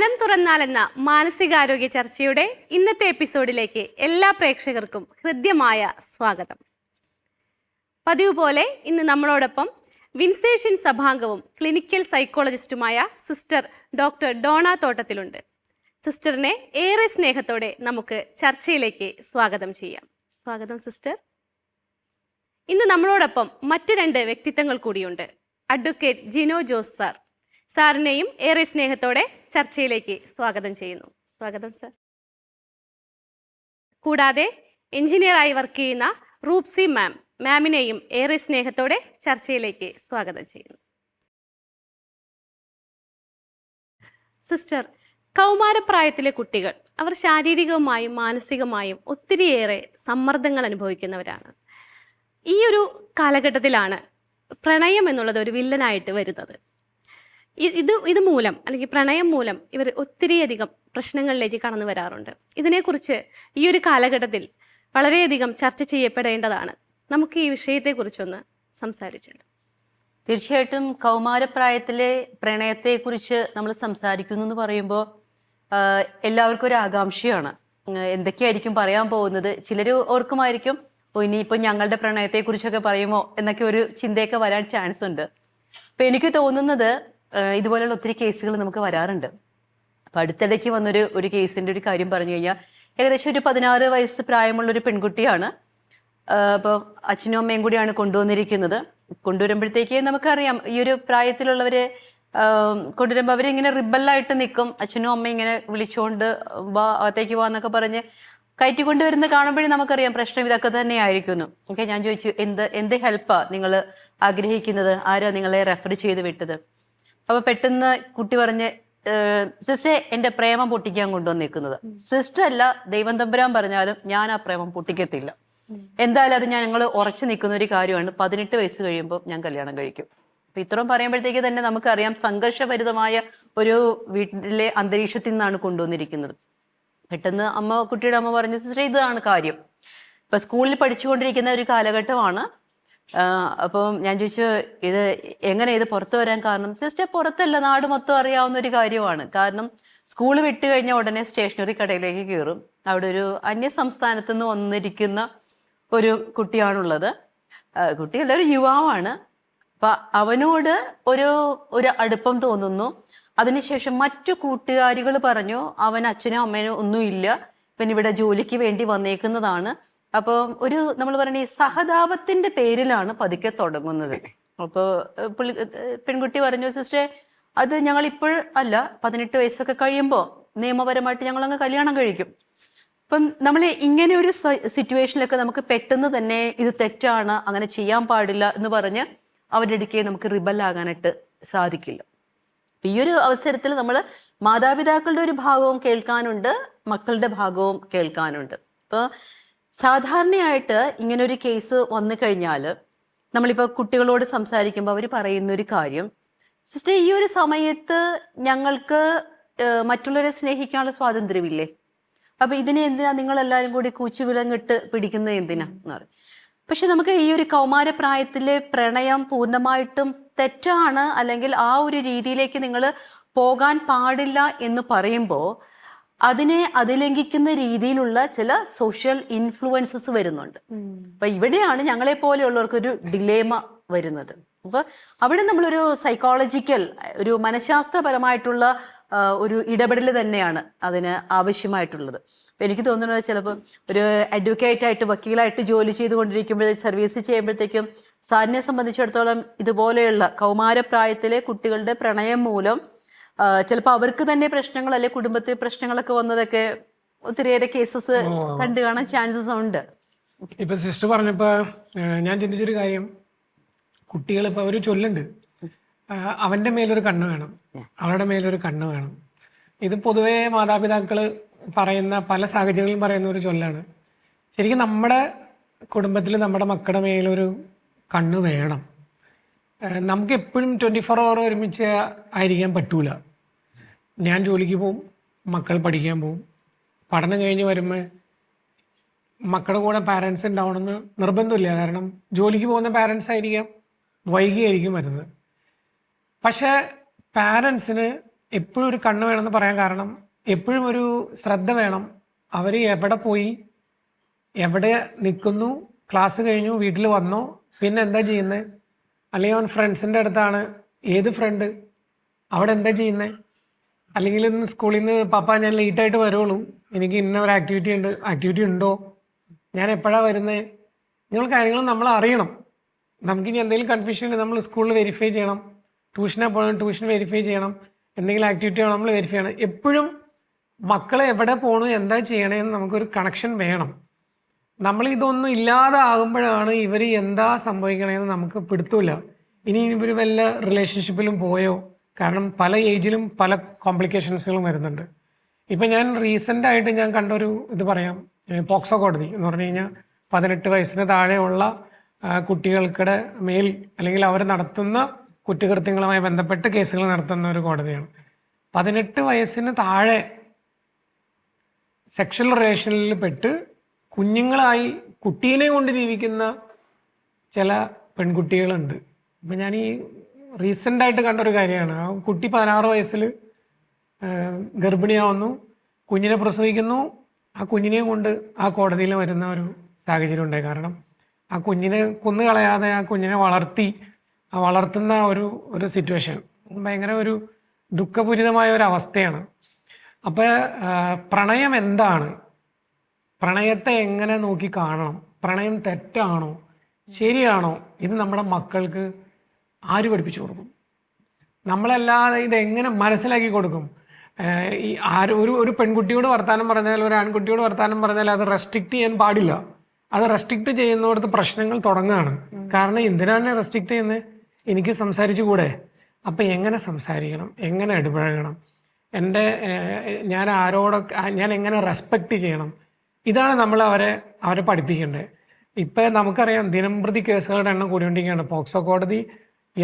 മനം തുറന്നാലെന്ന മാനസികാരോഗ്യ ചർച്ചയുടെ ഇന്നത്തെ എപ്പിസോഡിലേക്ക് എല്ലാ പ്രേക്ഷകർക്കും ഹൃദ്യമായ സ്വാഗതം. പതിവ് പോലെ ഇന്ന് നമ്മളോടൊപ്പം വിൻസേഷ്യൻ സഭാംഗവും ക്ലിനിക്കൽ സൈക്കോളജിസ്റ്റുമായ സിസ്റ്റർ ഡോക്ടർ ഡോണ തോട്ടത്തിലുണ്ട്. സിസ്റ്ററിനെ ഏറെ സ്നേഹത്തോടെ നമുക്ക് ചർച്ചയിലേക്ക് സ്വാഗതം ചെയ്യാം. സ്വാഗതം സിസ്റ്റർ. ഇന്ന് നമ്മളോടൊപ്പം മറ്റ് രണ്ട് വ്യക്തിത്വങ്ങൾ കൂടിയുണ്ട്. Advocate Jino Jose sir. സാറിനെയും ഏറെ സ്നേഹത്തോടെ ചർച്ചയിലേക്ക് സ്വാഗതം ചെയ്യുന്നു. സ്വാഗതം സർ. കൂടാതെ എഞ്ചിനീയറായി വർക്ക് ചെയ്യുന്ന റൂപ്സി മാമിനെയും ഏറെ സ്നേഹത്തോടെ ചർച്ചയിലേക്ക് സ്വാഗതം ചെയ്യുന്നു. സിസ്റ്റർ, കൗമാരപ്രായത്തിലെ കുട്ടികൾ അവർ ശാരീരികമായും മാനസികമായും ഒത്തിരിയേറെ സമ്മർദ്ദങ്ങൾ അനുഭവിക്കുന്നവരാണ്. ഈ ഒരു കാലഘട്ടത്തിലാണ് പ്രണയം എന്നുള്ളത് ഒരു വില്ലനായിട്ട് വരുന്നത്. ഇത് മൂലം അല്ലെങ്കിൽ പ്രണയം മൂലം ഇവർ ഒത്തിരിയധികം പ്രശ്നങ്ങളിലേക്ക് കടന്നു വരാറുണ്ട്. ഇതിനെക്കുറിച്ച് ഈ ഒരു കാലഘട്ടത്തിൽ വളരെയധികം ചർച്ച ചെയ്യപ്പെടേണ്ടതാണ്. നമുക്ക് ഈ വിഷയത്തെക്കുറിച്ചൊന്ന് സംസാരിച്ചല്ലോ. തീർച്ചയായിട്ടും കൗമാരപ്രായത്തിലെ പ്രണയത്തെക്കുറിച്ച് നമ്മൾ സംസാരിക്കുന്നു എന്ന് പറയുമ്പോൾ എല്ലാവർക്കും ഒരു ആകാംക്ഷയാണ്. എന്തൊക്കെയായിരിക്കും പറയാൻ പോകുന്നത്? ചിലർ ഓർക്കുമായിരിക്കും, ഇനിയിപ്പോൾ ഞങ്ങളുടെ പ്രണയത്തെക്കുറിച്ചൊക്കെ പറയുമോ എന്നൊക്കെ ഒരു ചിന്തയൊക്കെ വരാൻ ചാൻസ് ഉണ്ട്. അപ്പം എനിക്ക് തോന്നുന്നത് ഇതുപോലെയുള്ള ഒത്തിരി കേസുകൾ നമുക്ക് വരാറുണ്ട്. അപ്പം അടുത്തിടയ്ക്ക് വന്നൊരു കേസിൻ്റെ ഒരു കാര്യം പറഞ്ഞു കഴിഞ്ഞാൽ, ഏകദേശം ഒരു 16 വയസ്സ് പ്രായമുള്ളൊരു പെൺകുട്ടിയാണ്. അപ്പോൾ അച്ഛനും അമ്മയും കൂടിയാണ് കൊണ്ടുവന്നിരിക്കുന്നത്. കൊണ്ടുവരുമ്പോഴത്തേക്ക് നമുക്കറിയാം, ഈ ഒരു പ്രായത്തിലുള്ളവരെ കൊണ്ടുവരുമ്പോൾ അവരിങ്ങനെ റിബലായിട്ട് നിൽക്കും. അച്ഛനും അമ്മയും ഇങ്ങനെ വിളിച്ചുകൊണ്ട് വാ, അകത്തേക്ക് വാ എന്നൊക്കെ പറഞ്ഞ് കയറ്റിക്കൊണ്ടുവരുന്ന കാണുമ്പോഴേ നമുക്കറിയാം പ്രശ്നം ഇതൊക്കെ തന്നെ ആയിരിക്കുന്നു. ഓക്കെ, ഞാൻ ചോദിച്ചു, എന്ത് ഹെൽപ്പാ നിങ്ങൾ ആഗ്രഹിക്കുന്നത്? ആരാ നിങ്ങളെ റെഫർ ചെയ്ത് വിട്ടത്? അപ്പൊ പെട്ടെന്ന് കുട്ടി പറഞ്ഞ്, സിസ്റ്റർ എൻ്റെ പ്രേമം പൊട്ടിക്കാൻ കൊണ്ടുവന്നിരിക്കുന്നത്. സിസ്റ്റർ അല്ല, ദൈവം തമ്പുരാൻ പറഞ്ഞാലും ഞാൻ ആ പ്രേമം പൊട്ടിക്കത്തില്ല. എന്തായാലും അത് ഞങ്ങൾ ഉറച്ചു നിൽക്കുന്ന ഒരു കാര്യമാണ്. 18 വയസ്സ് കഴിയുമ്പോൾ ഞാൻ കല്യാണം കഴിക്കും. അപ്പൊ ഇത്രയും പറയുമ്പോഴത്തേക്ക് തന്നെ നമുക്കറിയാം സംഘർഷഭരിതമായ ഒരു വീട്ടിലെ അന്തരീക്ഷത്തിൽ നിന്നാണ് കൊണ്ടുവന്നിരിക്കുന്നത്. പെട്ടെന്ന് കുട്ടിയുടെ അമ്മ പറഞ്ഞു, സിസ്റ്റർ ഇതാണ് കാര്യം. ഇപ്പൊ സ്കൂളിൽ പഠിച്ചുകൊണ്ടിരിക്കുന്ന ഒരു കാലഘട്ടമാണ്. അപ്പം ഞാൻ ചോദിച്ചു, ഇത് പുറത്തു വരാൻ കാരണം? സിസ്റ്റർ, പുറത്തല്ല, നാട് മൊത്തം അറിയാവുന്ന ഒരു കാര്യമാണ്. കാരണം സ്കൂൾ വിട്ട് കഴിഞ്ഞാൽ ഉടനെ സ്റ്റേഷനറി കടയിലേക്ക് കയറും. അവിടെ ഒരു അന്യ സംസ്ഥാനത്ത് നിന്ന് വന്നിരിക്കുന്ന ഒരു കുട്ടിയാണുള്ളത്. കുട്ടികളുടെ ഒരു യുവാവാണ്. അപ്പൊ അവനോട് ഒരു അടുപ്പം തോന്നുന്നു. അതിനുശേഷം മറ്റു കൂട്ടുകാരികൾ പറഞ്ഞു, അവൻ അച്ഛനും അമ്മനും ഒന്നുമില്ല, ഇവൻ ഇവിടെ ജോലിക്ക് വേണ്ടി വന്നേക്കുന്നതാണ്. അപ്പോൾ നമ്മൾ പറയുന്ന ഈ സഹതാപത്തിന്റെ പേരിലാണ് പതുക്കെ തുടങ്ങുന്നത്. അപ്പോൾ പെൺകുട്ടി പറഞ്ഞു, സിസ്റ്ററെ അത് ഞങ്ങൾ ഇപ്പോൾ അല്ല, 18 വയസ്സൊക്കെ കഴിയുമ്പോൾ നിയമപരമായിട്ട് ഞങ്ങൾ അങ്ങ് കല്യാണം കഴിക്കും. അപ്പം നമ്മൾ ഇങ്ങനെ ഒരു സിറ്റുവേഷനിലൊക്കെ നമുക്ക് പെട്ടെന്ന് തന്നെ ഇത് തെറ്റാണ്, അങ്ങനെ ചെയ്യാൻ പാടില്ല എന്ന് പറഞ്ഞ് അവരുടെ അടുക്കെ നമുക്ക് റിബലാകാനായിട്ട് സാധിക്കില്ല. ഈ ഒരു അവസരത്തിൽ നമ്മൾ മാതാപിതാക്കളുടെ ഒരു ഭാഗവും കേൾക്കാനുണ്ട്, മക്കളുടെ ഭാഗവും കേൾക്കാനുണ്ട്. ഇപ്പോൾ സാധാരണയായിട്ട് ഇങ്ങനൊരു കേസ് വന്നു കഴിഞ്ഞാൽ നമ്മളിപ്പോൾ കുട്ടികളോട് സംസാരിക്കുമ്പോൾ അവർ പറയുന്നൊരു കാര്യം, സിസ്റ്റർ ഈ ഒരു സമയത്ത് ഞങ്ങൾക്ക് മറ്റുള്ളവരെ സ്നേഹിക്കാനുള്ള സ്വാതന്ത്ര്യമില്ലേ? അപ്പൊ ഇതിനെ എന്തിനാ നിങ്ങളെല്ലാവരും കൂടി കൂച്ചുവിലങ്ങിട്ട് പിടിക്കുന്നത് എന്തിനാ എന്ന് പറയും. പക്ഷെ നമുക്ക് ഈ ഒരു കൗമാരപ്രായത്തിലെ പ്രണയം പൂർണ്ണമായിട്ടും തെറ്റാണ്, അല്ലെങ്കിൽ ആ ഒരു രീതിയിലേക്ക് നിങ്ങൾ പോകാൻ പാടില്ല എന്ന് പറയുമ്പോൾ അതിനെ അതിലംഘിക്കുന്ന രീതിയിലുള്ള ചില സോഷ്യൽ ഇൻഫ്ലുവൻസസ് വരുന്നുണ്ട്. അപ്പൊ ഇവിടെയാണ് ഞങ്ങളെ പോലെയുള്ളവർക്കൊരു ഡിലേമ വരുന്നത്. അപ്പൊ അവിടെ നമ്മളൊരു സൈക്കോളജിക്കൽ, ഒരു മനഃശാസ്ത്രപരമായിട്ടുള്ള ഒരു ഇടപെടൽ തന്നെയാണ് അതിന് ആവശ്യമായിട്ടുള്ളത്. അപ്പൊ എനിക്ക് തോന്നുന്നത്, ചിലപ്പോൾ ഒരു അഡ്വക്കേറ്റ് ആയിട്ട്, വക്കീലായിട്ട് ജോലി സർവീസ് ചെയ്യുമ്പോഴത്തേക്കും സാറിനെ സംബന്ധിച്ചിടത്തോളം ഇതുപോലെയുള്ള കൗമാരപ്രായത്തിലെ കുട്ടികളുടെ പ്രണയം മൂലം ചിലപ്പോൾ അവർക്ക് തന്നെ പ്രശ്നങ്ങൾ, അല്ലെ കുടുംബത്തിൽ പ്രശ്നങ്ങളൊക്കെ വന്നതൊക്കെ ഒത്തിരിയേറെ കേസസ് കണ്ടു കാണാൻ ചാൻസസ് ഉണ്ട്. ഇപ്പൊ സിസ്റ്റർ പറഞ്ഞപ്പോ ഞാൻ ചിന്തിച്ചൊരു കാര്യം, കുട്ടികളിപ്പോൾ ഒരു ചൊല്ലുണ്ട്, അവൻ്റെ മേലൊരു കണ്ണ് വേണം, അവളുടെ മേലൊരു കണ്ണ് വേണം. ഇത് പൊതുവേ മാതാപിതാക്കൾ പറയുന്ന, പല സാഹചര്യങ്ങളിലും പറയുന്ന ഒരു ചൊല്ലാണ്. ശരിക്കും നമ്മുടെ കുടുംബത്തിൽ നമ്മുടെ മക്കളുടെ മേലൊരു കണ്ണ് വേണം. നമുക്ക് എപ്പോഴും 24 hour ഒരുമിച്ച് ആയിരിക്കാൻ പറ്റൂല. ഞാൻ ജോലിക്ക് പോവും, മക്കൾ പഠിക്കാൻ പോവും. പഠനം കഴിഞ്ഞ് വരുമ്പോൾ മക്കളുടെ കൂടെ പാരൻസ് ഉണ്ടാവണമെന്ന് നിർബന്ധമില്ല. കാരണം ജോലിക്ക് പോകുന്ന പാരൻസ് ആയിരിക്കാം, വൈകിയായിരിക്കും വരുന്നത്. പക്ഷേ പാരൻസിന് എപ്പോഴും ഒരു കണ്ണ് വേണമെന്ന് പറയാൻ കാരണം എപ്പോഴും ഒരു ശ്രദ്ധ വേണം. അവർ എവിടെ പോയി, എവിടെ നിൽക്കുന്നു, ക്ലാസ് കഴിഞ്ഞു, വീട്ടിൽ വന്നോ, പിന്നെ എന്താ ചെയ്യുന്നത്, അല്ലെങ്കിൽ അവൻ ഫ്രണ്ട്സിൻ്റെ അടുത്താണ്, ഏത് ഫ്രണ്ട്, അവിടെ എന്താ ചെയ്യുന്നത്, അല്ലെങ്കിൽ ഇന്ന് സ്കൂളിൽ നിന്ന് പപ്പ ഞാൻ ലേറ്റായിട്ട് വരുള്ളൂ, എനിക്ക് ഇന്ന ഒരു ആക്ടിവിറ്റി ഉണ്ടോ, ഞാൻ എപ്പോഴാണ് വരുന്നത്, ഇങ്ങനെയുള്ള കാര്യങ്ങൾ നമ്മൾ അറിയണം. നമുക്കിനി എന്തെങ്കിലും കൺഫ്യൂഷൻ ഉണ്ടെങ്കിൽ നമ്മൾ സ്കൂളിൽ വെരിഫൈ ചെയ്യണം, ട്യൂഷനെ പോകണം, ട്യൂഷൻ വെരിഫൈ ചെയ്യണം, എന്തെങ്കിലും ആക്ടിവിറ്റി ആണോ നമ്മൾ വെരിഫൈ ചെയ്യണം. എപ്പോഴും മക്കളെ എവിടെ പോകണു, എന്താ ചെയ്യണേന്ന് നമുക്കൊരു കണക്ഷൻ വേണം. നമ്മൾ ഇതൊന്നും ഇല്ലാതെ ആകുമ്പോഴാണ് ഇവർ എന്താ സംഭവിക്കണേന്ന് നമുക്ക് പിടുത്തമില്ല. ഇനി ഇവർ വല്ല റിലേഷൻഷിപ്പിലും പോയോ, കാരണം പല ഏജിലും പല കോംപ്ലിക്കേഷൻസുകളും വരുന്നുണ്ട്. ഇപ്പം ഞാൻ റീസെൻ്റായിട്ട് ഞാൻ കണ്ടൊരു ഇത് പറയാം. പോക്സോ കോടതി എന്ന് പറഞ്ഞു കഴിഞ്ഞാൽ 18 വയസ്സിന് താഴെയുള്ള കുട്ടികൾക്കിടെ മേൽ അല്ലെങ്കിൽ അവർ നടത്തുന്ന കുറ്റകൃത്യങ്ങളുമായി ബന്ധപ്പെട്ട് കേസുകൾ നടത്തുന്ന ഒരു കോടതിയാണ്. 18 വയസ്സിന് താഴെ സെക്ഷൽ റിലേഷനിൽ പെട്ട് കുഞ്ഞുങ്ങളായി കുട്ടീനെ കൊണ്ട് ജീവിക്കുന്ന ചില പെൺകുട്ടികളുണ്ട്. ഇപ്പം ഞാൻ ഈ റീസെൻ്റായിട്ട് കണ്ടൊരു കാര്യമാണ്. ആ കുട്ടി 16 വയസ്സിൽ ഗർഭിണിയാവുന്നു, കുഞ്ഞിനെ പ്രസവിക്കുന്നു, ആ കുഞ്ഞിനെയും കൊണ്ട് ആ കോടതിയിൽ വരുന്ന ഒരു സാഹചര്യം ഉണ്ടായി. കാരണം ആ കുഞ്ഞിനെ കൊന്നുകളയാതെ ആ കുഞ്ഞിനെ വളർത്തുന്ന ഒരു സിറ്റുവേഷൻ ഭയങ്കര ഒരു ദുഃഖപൂരിതമായ ഒരു അവസ്ഥയാണ്. അപ്പോൾ പ്രണയം എന്താണ്, പ്രണയത്തെ എങ്ങനെ നോക്കി കാണണം, പ്രണയം തെറ്റാണോ ശരിയാണോ, ഇത് നമ്മുടെ മക്കൾക്ക് ആര് പഠിപ്പിച്ചു കൊടുക്കും? നമ്മളല്ലാതെ ഇതെങ്ങനെ മനസ്സിലാക്കി കൊടുക്കും? ഈ ഒരു പെൺകുട്ടിയോട് വർത്താനം പറഞ്ഞാൽ, ഒരു ആൺകുട്ടിയോട് വർത്താനം പറഞ്ഞാൽ അത് റെസ്ട്രിക്റ്റ് ചെയ്യാൻ പാടില്ല. അത് റെസ്ട്രിക്റ്റ് ചെയ്യുന്നിടത്ത് പ്രശ്നങ്ങൾ തുടങ്ങുകയാണ്. കാരണം എന്തിനാണ് റെസ്ട്രിക്റ്റ് ചെയ്യുന്നത്? എനിക്ക് സംസാരിച്ചുകൂടെ? അപ്പം എങ്ങനെ സംസാരിക്കണം, എങ്ങനെ ഇടപഴകണം, ഞാൻ എങ്ങനെ റെസ്പെക്റ്റ് ചെയ്യണം, ഇതാണ് നമ്മൾ അവരെ പഠിപ്പിക്കേണ്ടത്. ഇപ്പം നമുക്കറിയാം ദിനംപ്രതി കേസുകളുടെ എണ്ണം കൂടിക്കൊണ്ടിരിക്കുകയാണ്. പോക്സോ കോടതി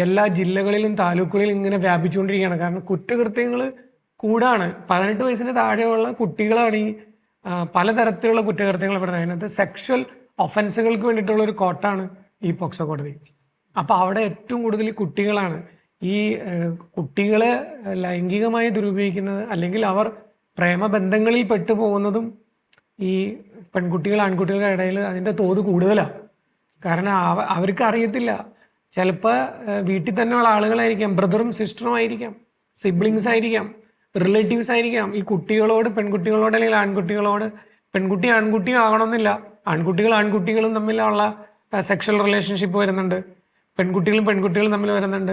എല്ലാ ജില്ലകളിലും താലൂക്കുകളിലും ഇങ്ങനെ വ്യാപിച്ചുകൊണ്ടിരിക്കുകയാണ്. കാരണം കുറ്റകൃത്യങ്ങൾ കൂടാണ്. 18 വയസ്സിന് താഴെയുള്ള കുട്ടികളാണ് ഈ പലതരത്തിലുള്ള കുറ്റകൃത്യങ്ങൾ പെടുന്നത്. അതിനകത്ത് സെക്ഷൽ ഒഫൻസുകൾക്ക് വേണ്ടിയിട്ടുള്ള ഒരു കോർട്ടാണ് ഈ പോക്സോ കോടതി. അപ്പോൾ അവിടെ ഏറ്റവും കൂടുതൽ കുട്ടികളാണ്. ഈ കുട്ടികളെ ലൈംഗികമായി ദുരുപയോഗിക്കുന്നത് അല്ലെങ്കിൽ അവർ പ്രേമബന്ധങ്ങളിൽ പെട്ടുപോകുന്നതും ഈ ആൺകുട്ടികളുടെ ഇടയിൽ അതിൻ്റെ തോത് കൂടുതലാണ്. കാരണം അവർക്ക് അറിയത്തില്ല. ചിലപ്പോൾ വീട്ടിൽ തന്നെയുള്ള ആളുകളായിരിക്കാം, ബ്രദറും സിസ്റ്ററും ആയിരിക്കാം, സിബ്ലിങ്സ് ആയിരിക്കാം, റിലേറ്റീവ്സ് ആയിരിക്കാം. ഈ പെൺകുട്ടികളോട് അല്ലെങ്കിൽ ആൺകുട്ടികളോട്, ആൺകുട്ടിയും ആവണമെന്നില്ല, ആൺകുട്ടികളും തമ്മിലുള്ള സെക്ഷൽ റിലേഷൻഷിപ്പ് വരുന്നുണ്ട്, പെൺകുട്ടികളും തമ്മിൽ വരുന്നുണ്ട്,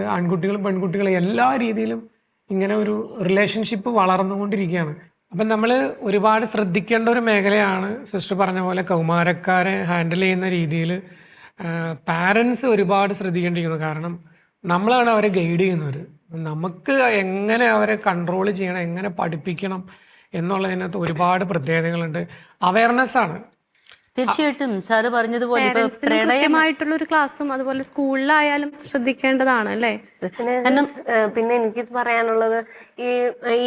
പെൺകുട്ടികളും എല്ലാ രീതിയിലും ഇങ്ങനെ ഒരു റിലേഷൻഷിപ്പ് വളർന്നുകൊണ്ടിരിക്കുകയാണ്. അപ്പം നമ്മൾ ഒരുപാട് ശ്രദ്ധിക്കേണ്ട ഒരു മേഖലയാണ്. സിസ്റ്റർ പറഞ്ഞ പോലെ കൗമാരക്കാരെ ഹാൻഡിൽ ചെയ്യുന്ന രീതിയിൽ പാരൻസ് ഒരുപാട് ശ്രദ്ധിക്കേണ്ടിയിരിക്കുന്നു. കാരണം നമ്മളാണ് അവരെ ഗൈഡ് ചെയ്യുന്നവർ. നമുക്ക് എങ്ങനെ അവരെ കൺട്രോൾ ചെയ്യണം, എങ്ങനെ പഠിപ്പിക്കണം എന്നുള്ളതിനകത്ത് ഒരുപാട് പ്രത്യേകതകളുണ്ട്. അവയർനെസ് ആണ്. തീർച്ചയായിട്ടും സാറ് പറഞ്ഞതുപോലെ ഇപ്പൊ കൃത്യമായിട്ടുള്ള ഒരു ക്ലാസ്സും അതുപോലെ സ്കൂളിലായാലും ശ്രദ്ധിക്കേണ്ടതാണ് അല്ലേ? പിന്നെ എനിക്ക് പറയാനുള്ളത്,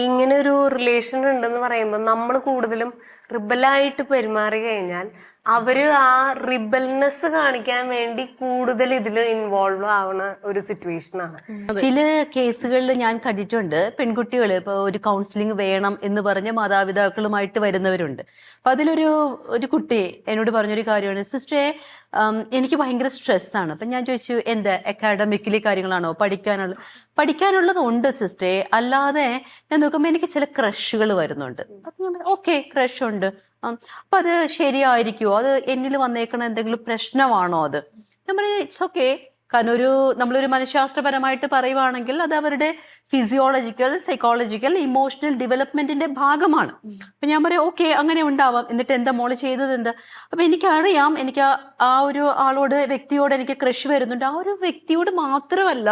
ഇങ്ങനെ ഒരു റിലേഷൻ ഉണ്ടെന്ന് പറയുമ്പോൾ നമ്മൾ കൂടുതലും റിബലായിട്ട് പെരുമാറി കഴിഞ്ഞാൽ അവര് ആ റിബൽനെസ് കാണിക്കാൻ വേണ്ടി കൂടുതൽ ഇതിൽ ഇൻവോൾവ് ആവുന്ന ഒരു സിറ്റുവേഷൻ ആണ്. ചില കേസുകളിൽ ഞാൻ കണ്ടിട്ടുണ്ട്, പെൺകുട്ടികൾ ഇപ്പോൾ ഒരു കൗൺസിലിംഗ് വേണം എന്ന് പറഞ്ഞ മാതാപിതാക്കളുമായിട്ട് വരുന്നവരുണ്ട്. അപ്പൊ ഒരു കുട്ടി എന്നോട് പറഞ്ഞൊരു കാര്യമാണ്, സിസ്റ്ററെ എനിക്ക് ഭയങ്കര സ്ട്രെസ്സാണ്. അപ്പം ഞാൻ ചോദിച്ചു, എന്താ അക്കാഡമിക്കലി കാര്യങ്ങളാണോ, പഠിക്കാനുള്ളത് ഉണ്ട് സിസ്റ്ററെ, അല്ലാതെ ഞാൻ നോക്കുമ്പോൾ എനിക്ക് ചില ക്രഷുകൾ വരുന്നുണ്ട്. അപ്പം ഞാൻ ഓക്കെ, ക്രഷ് ഉണ്ട്, അപ്പം അത് ശരിയായിരിക്കുമോ, അത് എന്നിൽ വന്നേക്കണ എന്തെങ്കിലും പ്രശ്നമാണോ? അത് ഞാൻ പറഞ്ഞു ഇറ്റ്സ് ഓക്കെ. കാരണം നമ്മളൊരു മനഃശാസ്ത്രപരമായിട്ട് പറയുവാണെങ്കിൽ അത് അവരുടെ ഫിസിയോളജിക്കൽ, സൈക്കോളജിക്കൽ, ഇമോഷണൽ ഡെവലപ്മെന്റിന്റെ ഭാഗമാണ്. അപ്പൊ ഞാൻ പറയാം ഓക്കെ, അങ്ങനെ ഉണ്ടാവാം. എന്നിട്ട് എന്താ മോള് ചെയ്തത് എന്താ? അപ്പൊ എനിക്കറിയാം, എനിക്ക് ആ ഒരു വ്യക്തിയോട് എനിക്ക് ക്രഷ് വരുന്നുണ്ട്. ആ ഒരു വ്യക്തിയോട് മാത്രമല്ല,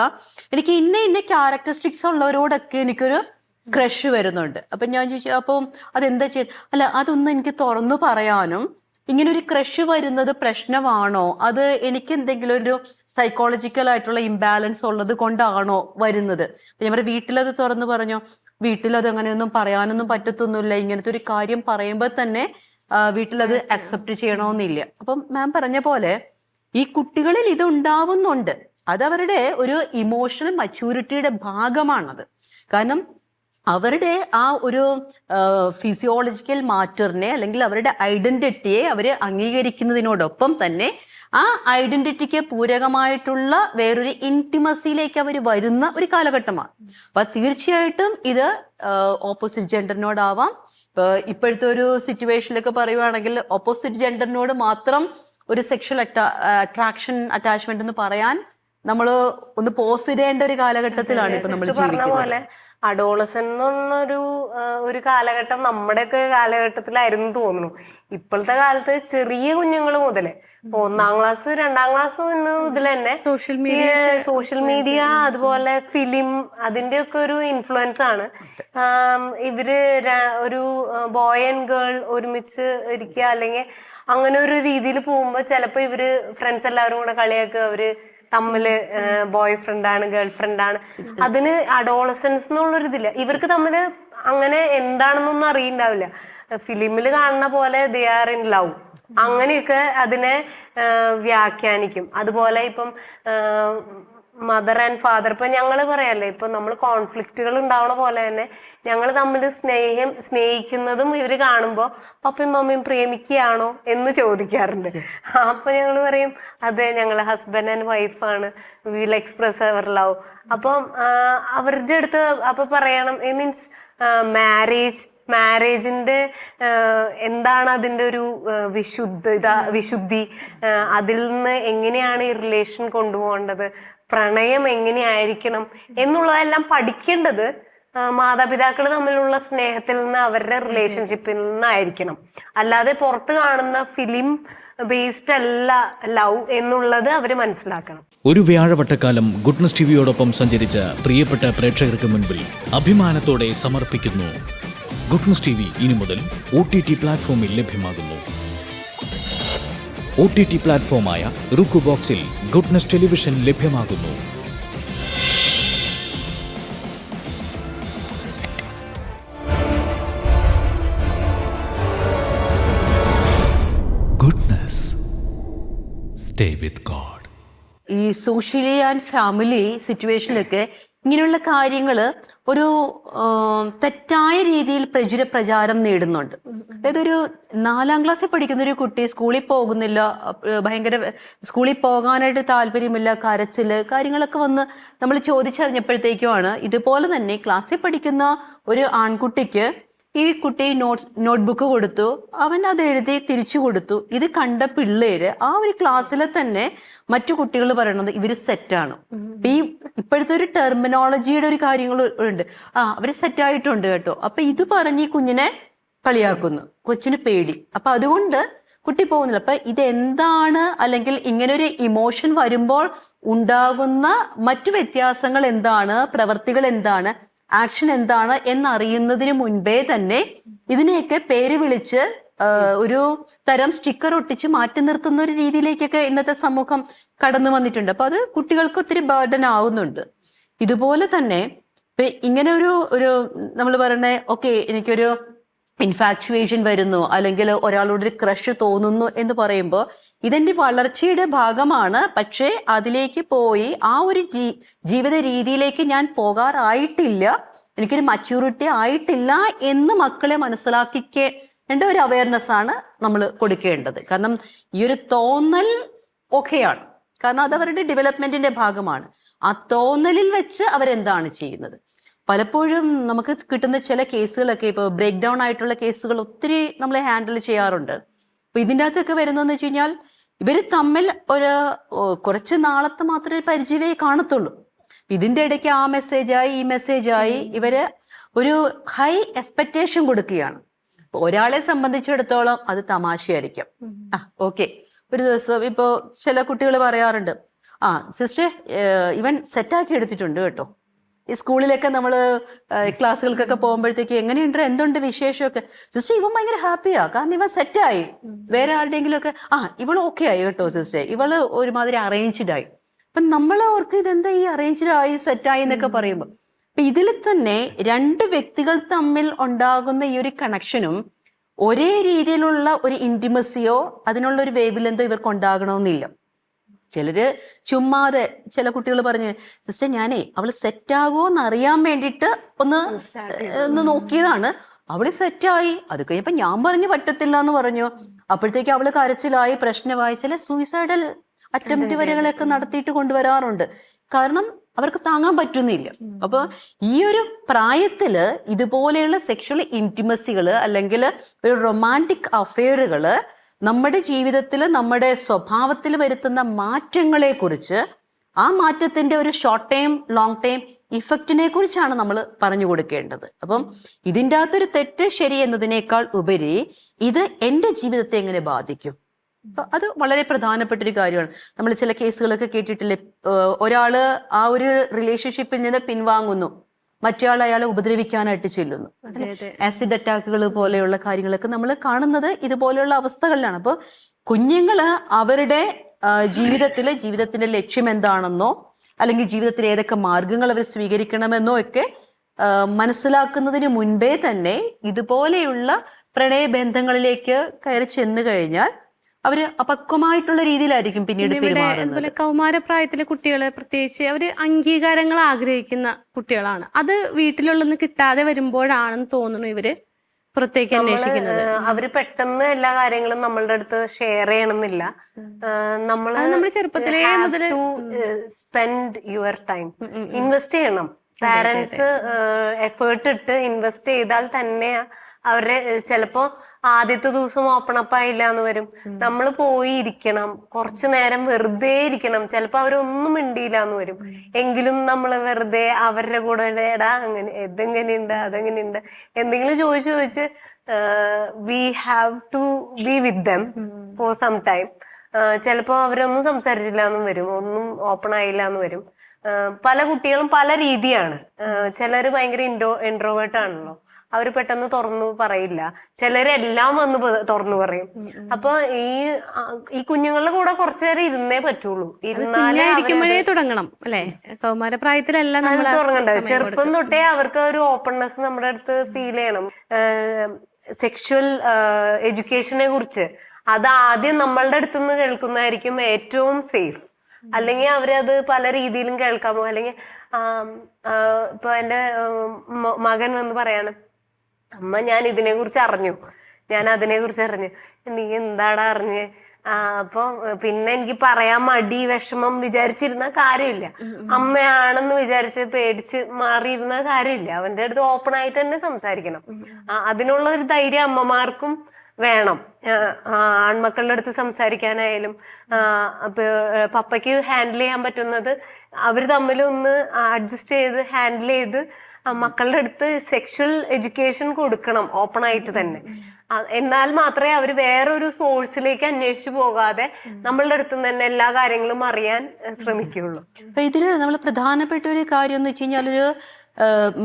എനിക്ക് ഇന്ന ക്യാരക്ടറിസ്റ്റിക്സ് ഉള്ളവരോടൊക്കെ എനിക്കൊരു ക്രഷ് വരുന്നുണ്ട്. അപ്പൊ ഞാൻ ചോദിച്ചു, അപ്പം അതെന്താ അല്ല, അതൊന്നും എനിക്ക് തുറന്നു പറയാനും, ഇങ്ങനെ ഒരു ക്രഷ് വരുന്നത് പ്രശ്നമാണോ, അത് എനിക്ക് എന്തെങ്കിലും ഒരു സൈക്കോളജിക്കൽ ആയിട്ടുള്ള ഇംബാലൻസ് ഉള്ളത് കൊണ്ടാണോ വരുന്നത്? ഞാൻ പറയാം വീട്ടിലത് തുറന്നു പറഞ്ഞോ? വീട്ടിലത് അങ്ങനെയൊന്നും പറയാനൊന്നും പറ്റത്തൊന്നുമില്ല. ഇങ്ങനത്തെ ഒരു കാര്യം പറയുമ്പോൾ തന്നെ വീട്ടിലത് അക്സെപ്റ്റ് ചെയ്യണമെന്നില്ല. അപ്പം മാം പറഞ്ഞ പോലെ ഈ കുട്ടികളിൽ ഇത് ഉണ്ടാവുന്നുണ്ട്. അതവരുടെ ഒരു ഇമോഷണൽ മച്യൂരിറ്റിയുടെ ഭാഗമാണത്. കാരണം അവരുടെ ആ ഒരു ഫിസിയോളജിക്കൽ മാറ്ററിനെ അല്ലെങ്കിൽ അവരുടെ ഐഡന്റിറ്റിയെ അവർ അംഗീകരിക്കുന്നതിനോടൊപ്പം തന്നെ ആ ഐഡന്റിറ്റിക്ക് പൂരകമായിട്ടുള്ള വേറൊരു ഇന്റിമസിയിലേക്ക് അവർ വരുന്ന ഒരു കാലഘട്ടമാണ്. അപ്പൊ തീർച്ചയായിട്ടും ഇത് ഓപ്പോസിറ്റ് ജെൻഡറിനോടാവാം. ഇപ്പോഴത്തെ ഒരു സിറ്റുവേഷനിലൊക്കെ പറയുവാണെങ്കിൽ ഓപ്പോസിറ്റ് ജെൻഡറിനോട് മാത്രം ഒരു സെക്ഷൽ അറ്റാച്ച്മെന്റ് എന്ന് പറയാൻ നമ്മൾ ഒന്ന് പോസ് ചെയ്യേണ്ട ഒരു കാലഘട്ടത്തിലാണ് ഇപ്പൊ നമ്മൾ ജീവിക്കുന്നത്. അഡോളസൻ ഒരു കാലഘട്ടം നമ്മുടെയൊക്കെ കാലഘട്ടത്തിലായിരുന്നു തോന്നുന്നു. ഇപ്പോഴത്തെ കാലത്ത് ചെറിയ കുഞ്ഞുങ്ങൾ മുതല് 1ാം ക്ലാസ് 2ാം ക്ലാസ് മുതൽ തന്നെ സോഷ്യൽ മീഡിയ അതുപോലെ ഫിലിം അതിന്റെ ഒക്കെ ഒരു ഇൻഫ്ലുവൻസ് ആണ്. ഇവര് ഒരു ബോയ് ആൻഡ് ഗേൾ ഒരുമിച്ച് ഇരിക്കുക അല്ലെങ്കിൽ അങ്ങനെ ഒരു രീതിയിൽ പോകുമ്പോ ചിലപ്പോ ഇവര് ഫ്രണ്ട്സ് എല്ലാവരും കൂടെ കളിയാക്കുക അവര് തമ്മില് ബോയ് ഫ്രണ്ടാണ് ഗേൾ ഫ്രണ്ടാണ്. അതിന് അഡോളസൻസ് എന്നുള്ളൊരിതില്ല. ഇവർക്ക് തമ്മില് അങ്ങനെ എന്താണെന്നൊന്നും അറിയണ്ടാവില്ല. ഫിലിമിൽ കാണുന്ന പോലെ ദേ ആർ ഇൻ ലവ് അങ്ങനെയൊക്കെ അതിനെ വ്യാഖ്യാനിക്കും. അതുപോലെ ഇപ്പം മദർ ആൻഡ് ഫാദർ, ഇപ്പൊ ഞങ്ങള് പറയല്ലേ, ഇപ്പൊ നമ്മൾ കോൺഫ്ലിക്റ്റുകൾ ഉണ്ടാവണ പോലെ തന്നെ ഞങ്ങൾ തമ്മിൽ സ്നേഹിക്കുന്നതും ഇവര് കാണുമ്പോ പപ്പയും മമ്മിയും പ്രേമിക്കുകയാണോ എന്ന് ചോദിക്കാറുണ്ട്. അപ്പൊ ഞങ്ങൾ പറയും അതെ, ഞങ്ങൾ ഹസ്ബൻഡ് ആൻഡ് വൈഫാണ്, വിൽ എക്സ്പ്രസ് അവർ ലവ്. അപ്പം അവരുടെ അടുത്ത് അപ്പൊ പറയണം, മീൻസ് മാരേജിന്റെ എന്താണ് അതിൻ്റെ ഒരു വിശുദ്ധി, അതിൽ നിന്ന് എങ്ങനെയാണ് ഈ റിലേഷൻ കൊണ്ടുപോകേണ്ടത്, പ്രണയം എങ്ങനെയായിരിക്കണം എന്നുള്ളതെല്ലാം പഠിക്കേണ്ടത് മാതാപിതാക്കൾ തമ്മിലുള്ള സ്നേഹത്തിൽ നിന്ന് അവരുടെ റിലേഷൻഷിപ്പിൽ നിന്നായിരിക്കണം. അല്ലാതെ പുറത്ത് കാണുന്ന ഫിലിം ബേസ്ഡ് അല്ല ലവ് എന്നുള്ളത് അവർ മനസ്സിലാക്കണം. ഒരു വ്യാഴവട്ടക്കാലം ഗുഡ്നസ് ടിവിയോടൊപ്പം സഞ്ചരിച്ച പ്രിയപ്പെട്ട പ്രേക്ഷകർക്ക് മുൻപിൽ അഭിമാനത്തോടെ സമർപ്പിക്കുന്നു. ഗുഡ്നസ് ടിവി ഇനി മുതൽ OTT പ്ലാറ്റ്ഫോമിൽ ലഭ്യമാകുന്നു. OTT പ്ലാറ്റ്ഫോമായ റുക്കു ബോക്സിൽ ഗുഡ്നസ് ടെലിവിഷൻ ലഭ്യമാകുന്നു. Goodness. Stay with God. ഈ സോഷ്യലി ആൻഡ് ഫാമിലി സിറ്റുവേഷനിലൊക്കെ ഇങ്ങനെയുള്ള കാര്യങ്ങൾ ഒരു തെറ്റായ രീതിയിൽ പ്രചാരം നേടുന്നുണ്ട്. അതായത് ഒരു 4ാം ക്ലാസ്സിൽ പഠിക്കുന്ന ഒരു കുട്ടി സ്കൂളിൽ പോകുന്നില്ല, സ്കൂളിൽ പോകാനായിട്ട് താല്പര്യമില്ല, കരച്ചില് കാര്യങ്ങളൊക്കെ വന്ന് നമ്മൾ ചോദിച്ചറിഞ്ഞപ്പോഴത്തേക്കുമാണ് ഇതുപോലെ തന്നെ ക്ലാസ്സിൽ പഠിക്കുന്ന ഒരു ആൺകുട്ടിക്ക് ഈ കുട്ടി നോട്ട്ബുക്ക് കൊടുത്തു, അവൻ അത് എഴുതി തിരിച്ചു കൊടുത്തു. ഇത് കണ്ട പിള്ളേര് ആ ഒരു ക്ലാസ്സിലെ തന്നെ മറ്റു കുട്ടികൾ പറയണത് ഇവര് സെറ്റാണ്. ഈ ഇപ്പോഴത്തെ ഒരു ടെർമിനോളജിയുടെ ഒരു കാര്യങ്ങൾ ഉണ്ട്, അവര് സെറ്റായിട്ടുണ്ട് കേട്ടോ. അപ്പൊ ഇത് പറഞ്ഞ് ഈ കുഞ്ഞിനെ കളിയാക്കുന്നു, കൊച്ചിന് പേടി. അപ്പൊ അതുകൊണ്ട് കുട്ടി പോകുന്നില്ല. അപ്പൊ ഇതെന്താണ്, അല്ലെങ്കിൽ ഇങ്ങനെ ഒരു ഇമോഷൻ വരുമ്പോൾ ഉണ്ടാകുന്ന മറ്റു വ്യത്യാസങ്ങൾ എന്താണ്, പ്രവർത്തികൾ എന്താണ്, ആക്ഷൻ എന്താണ് എന്നറിയുന്നതിന് മുൻപേ തന്നെ ഇതിനെയൊക്കെ പേര് വിളിച്ച് ഒരു തരം സ്റ്റിക്കർ ഒട്ടിച്ച് മാറ്റി നിർത്തുന്ന ഒരു രീതിയിലേക്കൊക്കെ ഇന്നത്തെ സമൂഹം കടന്നു വന്നിട്ടുണ്ട്. അപ്പൊ അത് കുട്ടികൾക്ക് ഒത്തിരി ബർഡൻ ആവുന്നുണ്ട്. ഇതുപോലെ തന്നെ ഇങ്ങനെ ഒരു നമ്മൾ പറയണേ, ഓക്കെ എനിക്കൊരു ഇൻഫാക്ച്വേഷൻ വരുന്നു, അല്ലെങ്കിൽ ഒരാളോട് ഒരു ക്രഷ് തോന്നുന്നു എന്ന് പറയുമ്പോൾ ഇതെന്റെ വളർച്ചയുടെ ഭാഗമാണ്. പക്ഷേ അതിലേക്ക് പോയി ആ ഒരു ജീവിത രീതിയിലേക്ക് ഞാൻ പോകാറായിട്ടില്ല, എനിക്കൊരു മച്യൂരിറ്റി ആയിട്ടില്ല എന്ന് മക്കളെ മനസ്സിലാക്കിക്കേണ്ട ഒരു അവയർനെസ് ആണ് നമ്മൾ കൊടുക്കേണ്ടത്. കാരണം ഈ ഒരു തോന്നൽ ഓക്കെയാണ്, കാരണം അത് അവരുടെ ഡെവലപ്മെന്റിന്റെ ഭാഗമാണ്. ആ തോന്നലിൽ വെച്ച് അവരെന്താണ് ചെയ്യുന്നത്. പലപ്പോഴും നമുക്ക് കിട്ടുന്ന ചില കേസുകളൊക്കെ ഇപ്പോൾ ബ്രേക്ക് ഡൗൺ ആയിട്ടുള്ള കേസുകൾ ഒത്തിരി നമ്മൾ ഹാൻഡിൽ ചെയ്യാറുണ്ട്. അപ്പൊ ഇതിൻ്റെ അകത്തൊക്കെ വരുന്നതെന്ന് വെച്ച് കഴിഞ്ഞാൽ ഇവര് തമ്മിൽ കുറച്ച് നാളത്തെ മാത്രമേ പരിചയമേ കാണത്തുള്ളൂ. ഇതിന്റെ ഇടയ്ക്ക് ആ മെസ്സേജായി ഈ മെസ്സേജായി ഇവര് ഒരു ഹൈ എക്സ്പെക്ടേഷൻ കൊടുക്കുകയാണ്. ഒരാളെ സംബന്ധിച്ചിടത്തോളം അത് തമാശയായിരിക്കും. ഓക്കെ, ഒരു ദിവസം ഇപ്പോ ചില കുട്ടികൾ പറയാറുണ്ട്, സിസ്റ്റർ ഇവൻ സെറ്റാക്കി എടുത്തിട്ടുണ്ട് കേട്ടോ. ഈ സ്കൂളിലൊക്കെ നമ്മൾ ക്ലാസ്സുകൾക്കൊക്കെ പോകുമ്പോഴത്തേക്ക് എങ്ങനെയുണ്ട്, എന്തുണ്ട് വിശേഷമൊക്കെ, സിസ്റ്റർ ഇവൻ ഭയങ്കര ഹാപ്പിയാ, കാരണം ഇവൻ സെറ്റായി. വേറെ ആരുടെയെങ്കിലും ഒക്കെ ഇവള് ഓക്കെ ആയി കേട്ടോ സിസ്റ്റർ, ഇവള് ഒരുമാതിരി അറേഞ്ച്ഡ് ആയി. അപ്പൊ നമ്മൾ ഓർക്ക് ഇതെന്താ ഈ അറേഞ്ച്ഡ് ആയി സെറ്റായി എന്നൊക്കെ പറയുമ്പോൾ, അപ്പൊ ഇതിൽ തന്നെ രണ്ട് വ്യക്തികൾ തമ്മിൽ ഉണ്ടാകുന്ന ഈ ഒരു കണക്ഷനും ഒരേ രീതിയിലുള്ള ഒരു ഇന്റിമസിയോ അതിനുള്ള ഒരു വേവ് ലെന്തോ ഇവർക്ക് ഉണ്ടാകണമെന്നില്ല. ചിലര് ചുമ്മാതെ ചില കുട്ടികൾ പറഞ്ഞ് സിസ്റ്റർ ഞാനേ അവള് സെറ്റാകുമോ എന്ന് അറിയാൻ വേണ്ടിയിട്ട് ഒന്ന് നോക്കിയതാണ്. അവള് സെറ്റായി. അത് കഴിഞ്ഞപ്പോ ഞാൻ പറഞ്ഞു പറ്റത്തില്ല എന്ന് പറഞ്ഞു. അപ്പോഴത്തേക്ക് അവള് കരച്ചിലായി, പ്രശ്നമായി. ചില സൂയിസൈഡൽ അറ്റംപ്റ്റ് വരെകളൊക്കെ നടത്തിയിട്ട് കൊണ്ടുവരാറുണ്ട്. കാരണം അവർക്ക് താങ്ങാൻ പറ്റുന്നില്ല. അപ്പൊ ഈ ഒരു പ്രായത്തില് ഇതുപോലെയുള്ള സെക്ഷൽ ഇന്റിമസികള് അല്ലെങ്കിൽ ഒരു റൊമാൻറ്റിക് അഫെയറുകള് നമ്മുടെ ജീവിതത്തിൽ നമ്മുടെ സ്വഭാവത്തിൽ വരുത്തുന്ന മാറ്റങ്ങളെ കുറിച്ച്, ആ മാറ്റത്തിന്റെ ഒരു ഷോർട്ട് ടൈം ലോങ് ടൈം ഇഫക്റ്റിനെ കുറിച്ചാണ് നമ്മൾ പറഞ്ഞു കൊടുക്കേണ്ടത്. അപ്പം ഇതിൻ്റെ അകത്തൊരു തെറ്റ് ശരി എന്നതിനേക്കാൾ ഉപരി ഇത് എൻ്റെ ജീവിതത്തെ എങ്ങനെ ബാധിക്കും, അപ്പൊ അത് വളരെ പ്രധാനപ്പെട്ട ഒരു കാര്യമാണ്. നമ്മൾ ചില കേസുകളൊക്കെ കേട്ടിട്ടില്ലേ, ഒരാള് ആ ഒരു റിലേഷൻഷിപ്പിൽ നിന്ന് പിൻവാങ്ങുന്നു, മറ്റേയാൾ അയാളെ ഉപദ്രവിക്കാനായിട്ട് ചെല്ലുന്നു. ആസിഡ് അറ്റാക്കുകൾ പോലെയുള്ള കാര്യങ്ങളൊക്കെ നമ്മൾ കാണുന്നത് ഇതുപോലെയുള്ള അവസ്ഥകളിലാണ്. അപ്പോൾ കുഞ്ഞുങ്ങള് അവരുടെ ജീവിതത്തിന്റെ ലക്ഷ്യം എന്താണെന്നോ അല്ലെങ്കിൽ ജീവിതത്തിൽ ഏതൊക്കെ മാർഗങ്ങൾ അവർ സ്വീകരിക്കണമെന്നോ ഒക്കെ മനസ്സിലാക്കുന്നതിന് മുൻപേ തന്നെ ഇതുപോലെയുള്ള പ്രണയബന്ധങ്ങളിലേക്ക് കയറി ചെന്നു കഴിഞ്ഞാൽ അവര് അപക്വമായിട്ടുള്ള രീതിയിലായിരിക്കും പിന്നീട് പെരുമാറുന്നത്. കൗമാരപ്രായത്തിലെ കുട്ടികള് പ്രത്യേകിച്ച് അവര് അംഗീകാരങ്ങൾ ആഗ്രഹിക്കുന്ന കുട്ടികളാണ്. അത് വീട്ടിലുള്ളൊന്ന് കിട്ടാതെ വരുമ്പോഴാണെന്ന് തോന്നുന്നു ഇവര് പുറത്തേക്ക് അന്വേഷിക്കുന്നത്. അവര് പെട്ടെന്ന് എല്ലാ കാര്യങ്ങളും നമ്മളുടെ അടുത്ത് ഷെയർ ചെയ്യണമെന്നില്ല. നമ്മള് ചെറുപ്പത്തിലേ മുതൽ സ്പെൻഡ് യുവർ ടൈം, ഇൻവെസ്റ്റ് ചെയ്യണം. പാരന്റ്സ് എഫേർട്ട് ഇട്ട് ഇൻവെസ്റ്റ് ചെയ്താൽ തന്നെ അവരുടെ ചിലപ്പോ ആദ്യത്തെ ദിവസം ഓപ്പൺ അപ്പ് ആയില്ല എന്ന് വരും. നമ്മൾ പോയി ഇരിക്കണം, കുറച്ചു നേരം വെറുതെ ഇരിക്കണം. ചിലപ്പോ അവരൊന്നും മിണ്ടിയില്ല എന്ന് വരും. എങ്കിലും നമ്മൾ വെറുതെ അവരുടെ കൂടെ എടാ അങ്ങനെ ഇതെങ്ങനെയുണ്ട് അതെങ്ങനെയുണ്ട് എന്തെങ്കിലും ചോദിച്ച് we have to be with them for some time. ചിലപ്പോ അവരൊന്നും സംസാരിച്ചില്ല എന്നും വരും, ഒന്നും ഓപ്പൺ ആയില്ല എന്ന് വരും. പല കുട്ടികളും പല രീതിയാണ്. ചിലര് ഭയങ്കര ഇൻട്രോവേർട്ട് ആണല്ലോ, അവര് പെട്ടെന്ന് തുറന്നു പറയില്ല. ചിലരെല്ലാം വന്ന് തുറന്നു പറയും. അപ്പൊ ഈ കുഞ്ഞുങ്ങളുടെ കൂടെ കുറച്ചു നേരം ഇരുന്നേ പറ്റുള്ളൂ. ഇരുന്നാലേ തുടങ്ങണം അല്ലെ, കൗമാരപ്രായത്തിലല്ല തുടങ്ങണ്ടത്. ചെറുപ്പം തൊട്ടേ അവർക്ക് ഒരു ഓപ്പൺനെസ് നമ്മുടെ അടുത്ത് ഫീൽ ചെയ്യണം. സെക്ഷുവൽ എഡ്യൂക്കേഷനെ കുറിച്ച് അത് ആദ്യം നമ്മളുടെ അടുത്തുനിന്ന് കേൾക്കുന്നതായിരിക്കും ഏറ്റവും സേഫ്. അല്ലെങ്കിൽ അവരത് പല രീതിയിലും കേൾക്കാൻ പോകും. അല്ലെങ്കിൽ ഇപ്പൊ എൻ്റെ മകൻ വന്ന് പറയാണ്, അമ്മ ഞാൻ ഇതിനെ കുറിച്ച് അറിഞ്ഞു, ഞാൻ അതിനെ കുറിച്ച് അറിഞ്ഞു. നീ എന്താടാ അറിഞ്ഞ്? അപ്പൊ പിന്നെ എനിക്ക് പറയാൻ മടി, വിഷമം, വിചാരിച്ചിരുന്ന കാര്യമില്ല. അമ്മയാണെന്ന് വിചാരിച്ച് പേടിച്ച് മാറിയിരുന്ന കാര്യമില്ല. അവന്റെ അടുത്ത് ഓപ്പൺ ആയിട്ട് തന്നെ സംസാരിക്കണം. അതിനുള്ള ഒരു ധൈര്യം അമ്മമാർക്കും വേണം. ആൺമക്കളുടെ അടുത്ത് സംസാരിക്കാനായാലും പപ്പയ്ക്ക് ഹാൻഡിൽ ചെയ്യാൻ പറ്റുന്നത് അവർ തമ്മിൽ ഒന്ന് അഡ്ജസ്റ്റ് ചെയ്ത് ഹാൻഡിൽ ചെയ്ത് മക്കളുടെ അടുത്ത് സെക്ഷൽ എഡ്യൂക്കേഷൻ കൊടുക്കണം ഓപ്പൺ ആയിട്ട് തന്നെ. എന്നാൽ മാത്രമേ അവർ വേറൊരു സോഴ്സിലേക്ക് അന്വേഷിച്ചു പോകാതെ നമ്മളുടെ അടുത്ത് തന്നെ എല്ലാ കാര്യങ്ങളും അറിയാൻ ശ്രമിക്കുകയുള്ളൂ. അപ്പൊ ഇതില് നമ്മൾ പ്രധാനപ്പെട്ട ഒരു കാര്യം എന്ന് വെച്ച് കഴിഞ്ഞാൽ ഒരു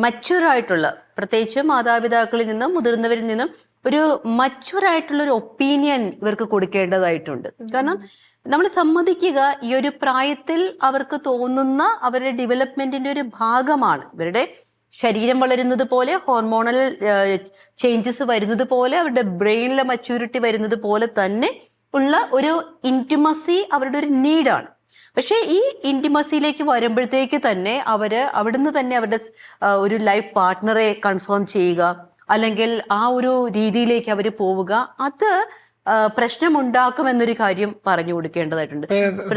മച്യൂറായിട്ടുള്ള, പ്രത്യേകിച്ച് മാതാപിതാക്കളിൽ നിന്നും മുതിർന്നവരിൽ നിന്നും ഒരു മച്യൂറായിട്ടുള്ള ഒരു ഒപ്പീനിയൻ ഇവർക്ക് കൊടുക്കേണ്ടതായിട്ടുണ്ട്. കാരണം നമ്മൾ സമ്മതിക്കുക, ഈ ഒരു പ്രായത്തിൽ അവർക്ക് തോന്നുന്ന അവരുടെ ഡെവലപ്മെന്റിന്റെ ഒരു ഭാഗമാണ്. ഇവരുടെ ശരീരം വളരുന്നത് പോലെ, ഹോർമോണൽ ചേഞ്ചസ് വരുന്നത് പോലെ, അവരുടെ ബ്രെയിനിലെ മച്യൂരിറ്റി വരുന്നത് പോലെ തന്നെ ഉള്ള ഒരു ഇന്റിമസി അവരുടെ ഒരു നീഡാണ്. പക്ഷേ ഈ ഇന്റിമസിയിലേക്ക് വരുമ്പോഴത്തേക്ക് തന്നെ അവിടുന്ന് തന്നെ അവരുടെ ഒരു ലൈഫ് പാർട്ട്ണറെ കൺഫേം ചെയ്യുക, അല്ലെങ്കിൽ ആ ഒരു രീതിയിലേക്ക് അവർ പോവുക, അത് പ്രശ്നമുണ്ടാക്കുമെന്നൊരു കാര്യം പറഞ്ഞു കൊടുക്കേണ്ടതായിട്ടുണ്ട്.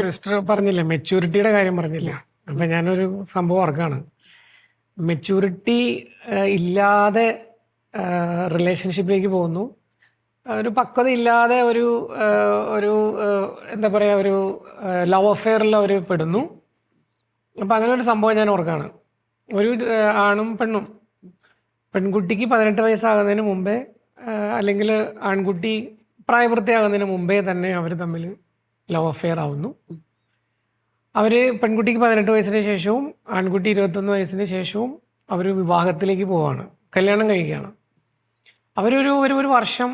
സിസ്റ്റർ പറഞ്ഞില്ലേ, മെച്യൂരിറ്റിയുടെ കാര്യം പറഞ്ഞില്ല. അപ്പൊ ഞാനൊരു സംഭവം ഓർക്കാണ്. മെച്യൂരിറ്റി ഇല്ലാതെ റിലേഷൻഷിപ്പിലേക്ക് പോകുന്നു, ഒരു പക്വത ഇല്ലാതെ ഒരു എന്താ പറയുക, ഒരു ലവ് അഫെയറിൽ അവർ പെടുന്നു. അപ്പം അങ്ങനെ ഒരു സംഭവം ഞാൻ ഓർക്കാണ്. ഒരു ആണും പെണ്ണും, പെൺകുട്ടിക്ക് 18 വയസ്സാകുന്നതിന് മുമ്പേ അല്ലെങ്കിൽ ആൺകുട്ടി പ്രായപൂർത്തിയാകുന്നതിന് മുമ്പേ തന്നെ അവർ തമ്മിൽ ലവ് അഫെയർ ആവുന്നു. പെൺകുട്ടിക്ക് 18 വയസ്സിന് ശേഷവും ആൺകുട്ടി 21 വയസ്സിന് ശേഷവും അവർ വിവാഹത്തിലേക്ക് പോവാണ്, കല്യാണം കഴിക്കുകയാണ്. അവരൊരു വർഷം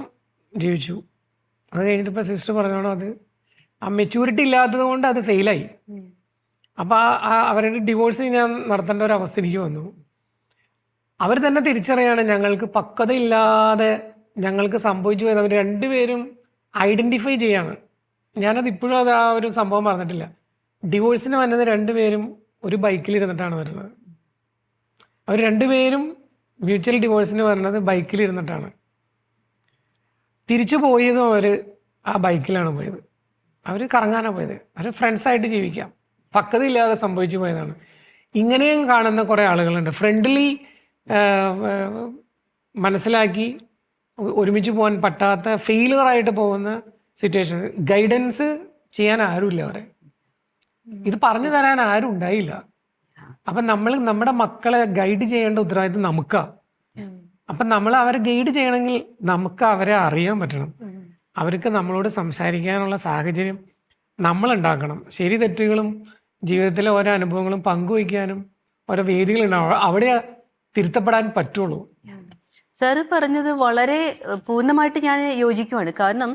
ജീവിച്ചു. അത് കഴിഞ്ഞിട്ട് ഇപ്പോൾ സിസ്റ്റർ പറഞ്ഞോളൂ, അത് ആ മെച്യൂരിറ്റി ഇല്ലാത്തത് കൊണ്ട് അത് ഫെയിലായി. അപ്പോൾ അവരുടെ ഡിവോഴ്സ് ഞാൻ നടത്തേണ്ട ഒരു അവസ്ഥ എനിക്ക് വന്നു. അവർ തന്നെ തിരിച്ചറിയാണ്, ഞങ്ങൾക്ക് പക്വത ഇല്ലാതെ ഞങ്ങൾക്ക് സംഭവിച്ചു പോയത്. അവർ രണ്ടുപേരും ഐഡൻറ്റിഫൈ ചെയ്യാണ്. ഞാനത് ഇപ്പോഴും ആ ഒരു സംഭവം പറഞ്ഞിട്ടില്ല. ഡിവോഴ്സിന് വന്നത് രണ്ടുപേരും ഒരു ബൈക്കിലിരുന്നിട്ടാണ് വരുന്നത്. അവർ രണ്ടുപേരും മ്യൂച്വൽ ഡിവോഴ്സിന് വരുന്നത് ബൈക്കിലിരുന്നിട്ടാണ്. തിരിച്ചു പോയതും അവർ ആ ബൈക്കിലാണ് പോയത്. അവർ കറങ്ങാനാണ് പോയത്. അവർ ഫ്രണ്ട്സായിട്ട് ജീവിക്കാം, പക്വതയില്ലാതെ സംഭവിച്ചു പോയതാണ്. ഇങ്ങനെയും കാണുന്ന കുറേ ആളുകളുണ്ട്. ഫ്രണ്ട്ലി മനസ്സിലാക്കി ഒരുമിച്ച് പോകാൻ പറ്റാത്ത ഫെയിലുവറായിട്ട് പോകുന്ന സിറ്റുവേഷൻ. ഗൈഡൻസ് ചെയ്യാൻ ആരുമില്ല അവരെ. ഇത് പറഞ്ഞു തരാൻ ആരും ഉണ്ടായില്ല. അപ്പം നമ്മുടെ മക്കളെ ഗൈഡ് ചെയ്യേണ്ട ഉത്തരവാദിത്വം നമുക്കാ. അപ്പം നമ്മൾ അവരെ ഗൈഡ് ചെയ്യണമെങ്കിൽ നമുക്ക് അവരെ അറിയാൻ പറ്റണം. അവർക്ക് നമ്മളോട് സംസാരിക്കാനുള്ള സാഹചര്യം നമ്മൾ ഉണ്ടാക്കണം. ശരി തെറ്റുകളും ജീവിതത്തിലെ ഓരോ അനുഭവങ്ങളും പങ്കുവയ്ക്കാനും ഓരോ വേദികളുണ്ടാവും. അവിടെ തിരുത്തപ്പെടാൻ പറ്റുള്ളൂ. സാറ് പറഞ്ഞത് വളരെ പൂർണ്ണമായിട്ട് ഞാൻ യോജിക്കുവാണ്. കാരണം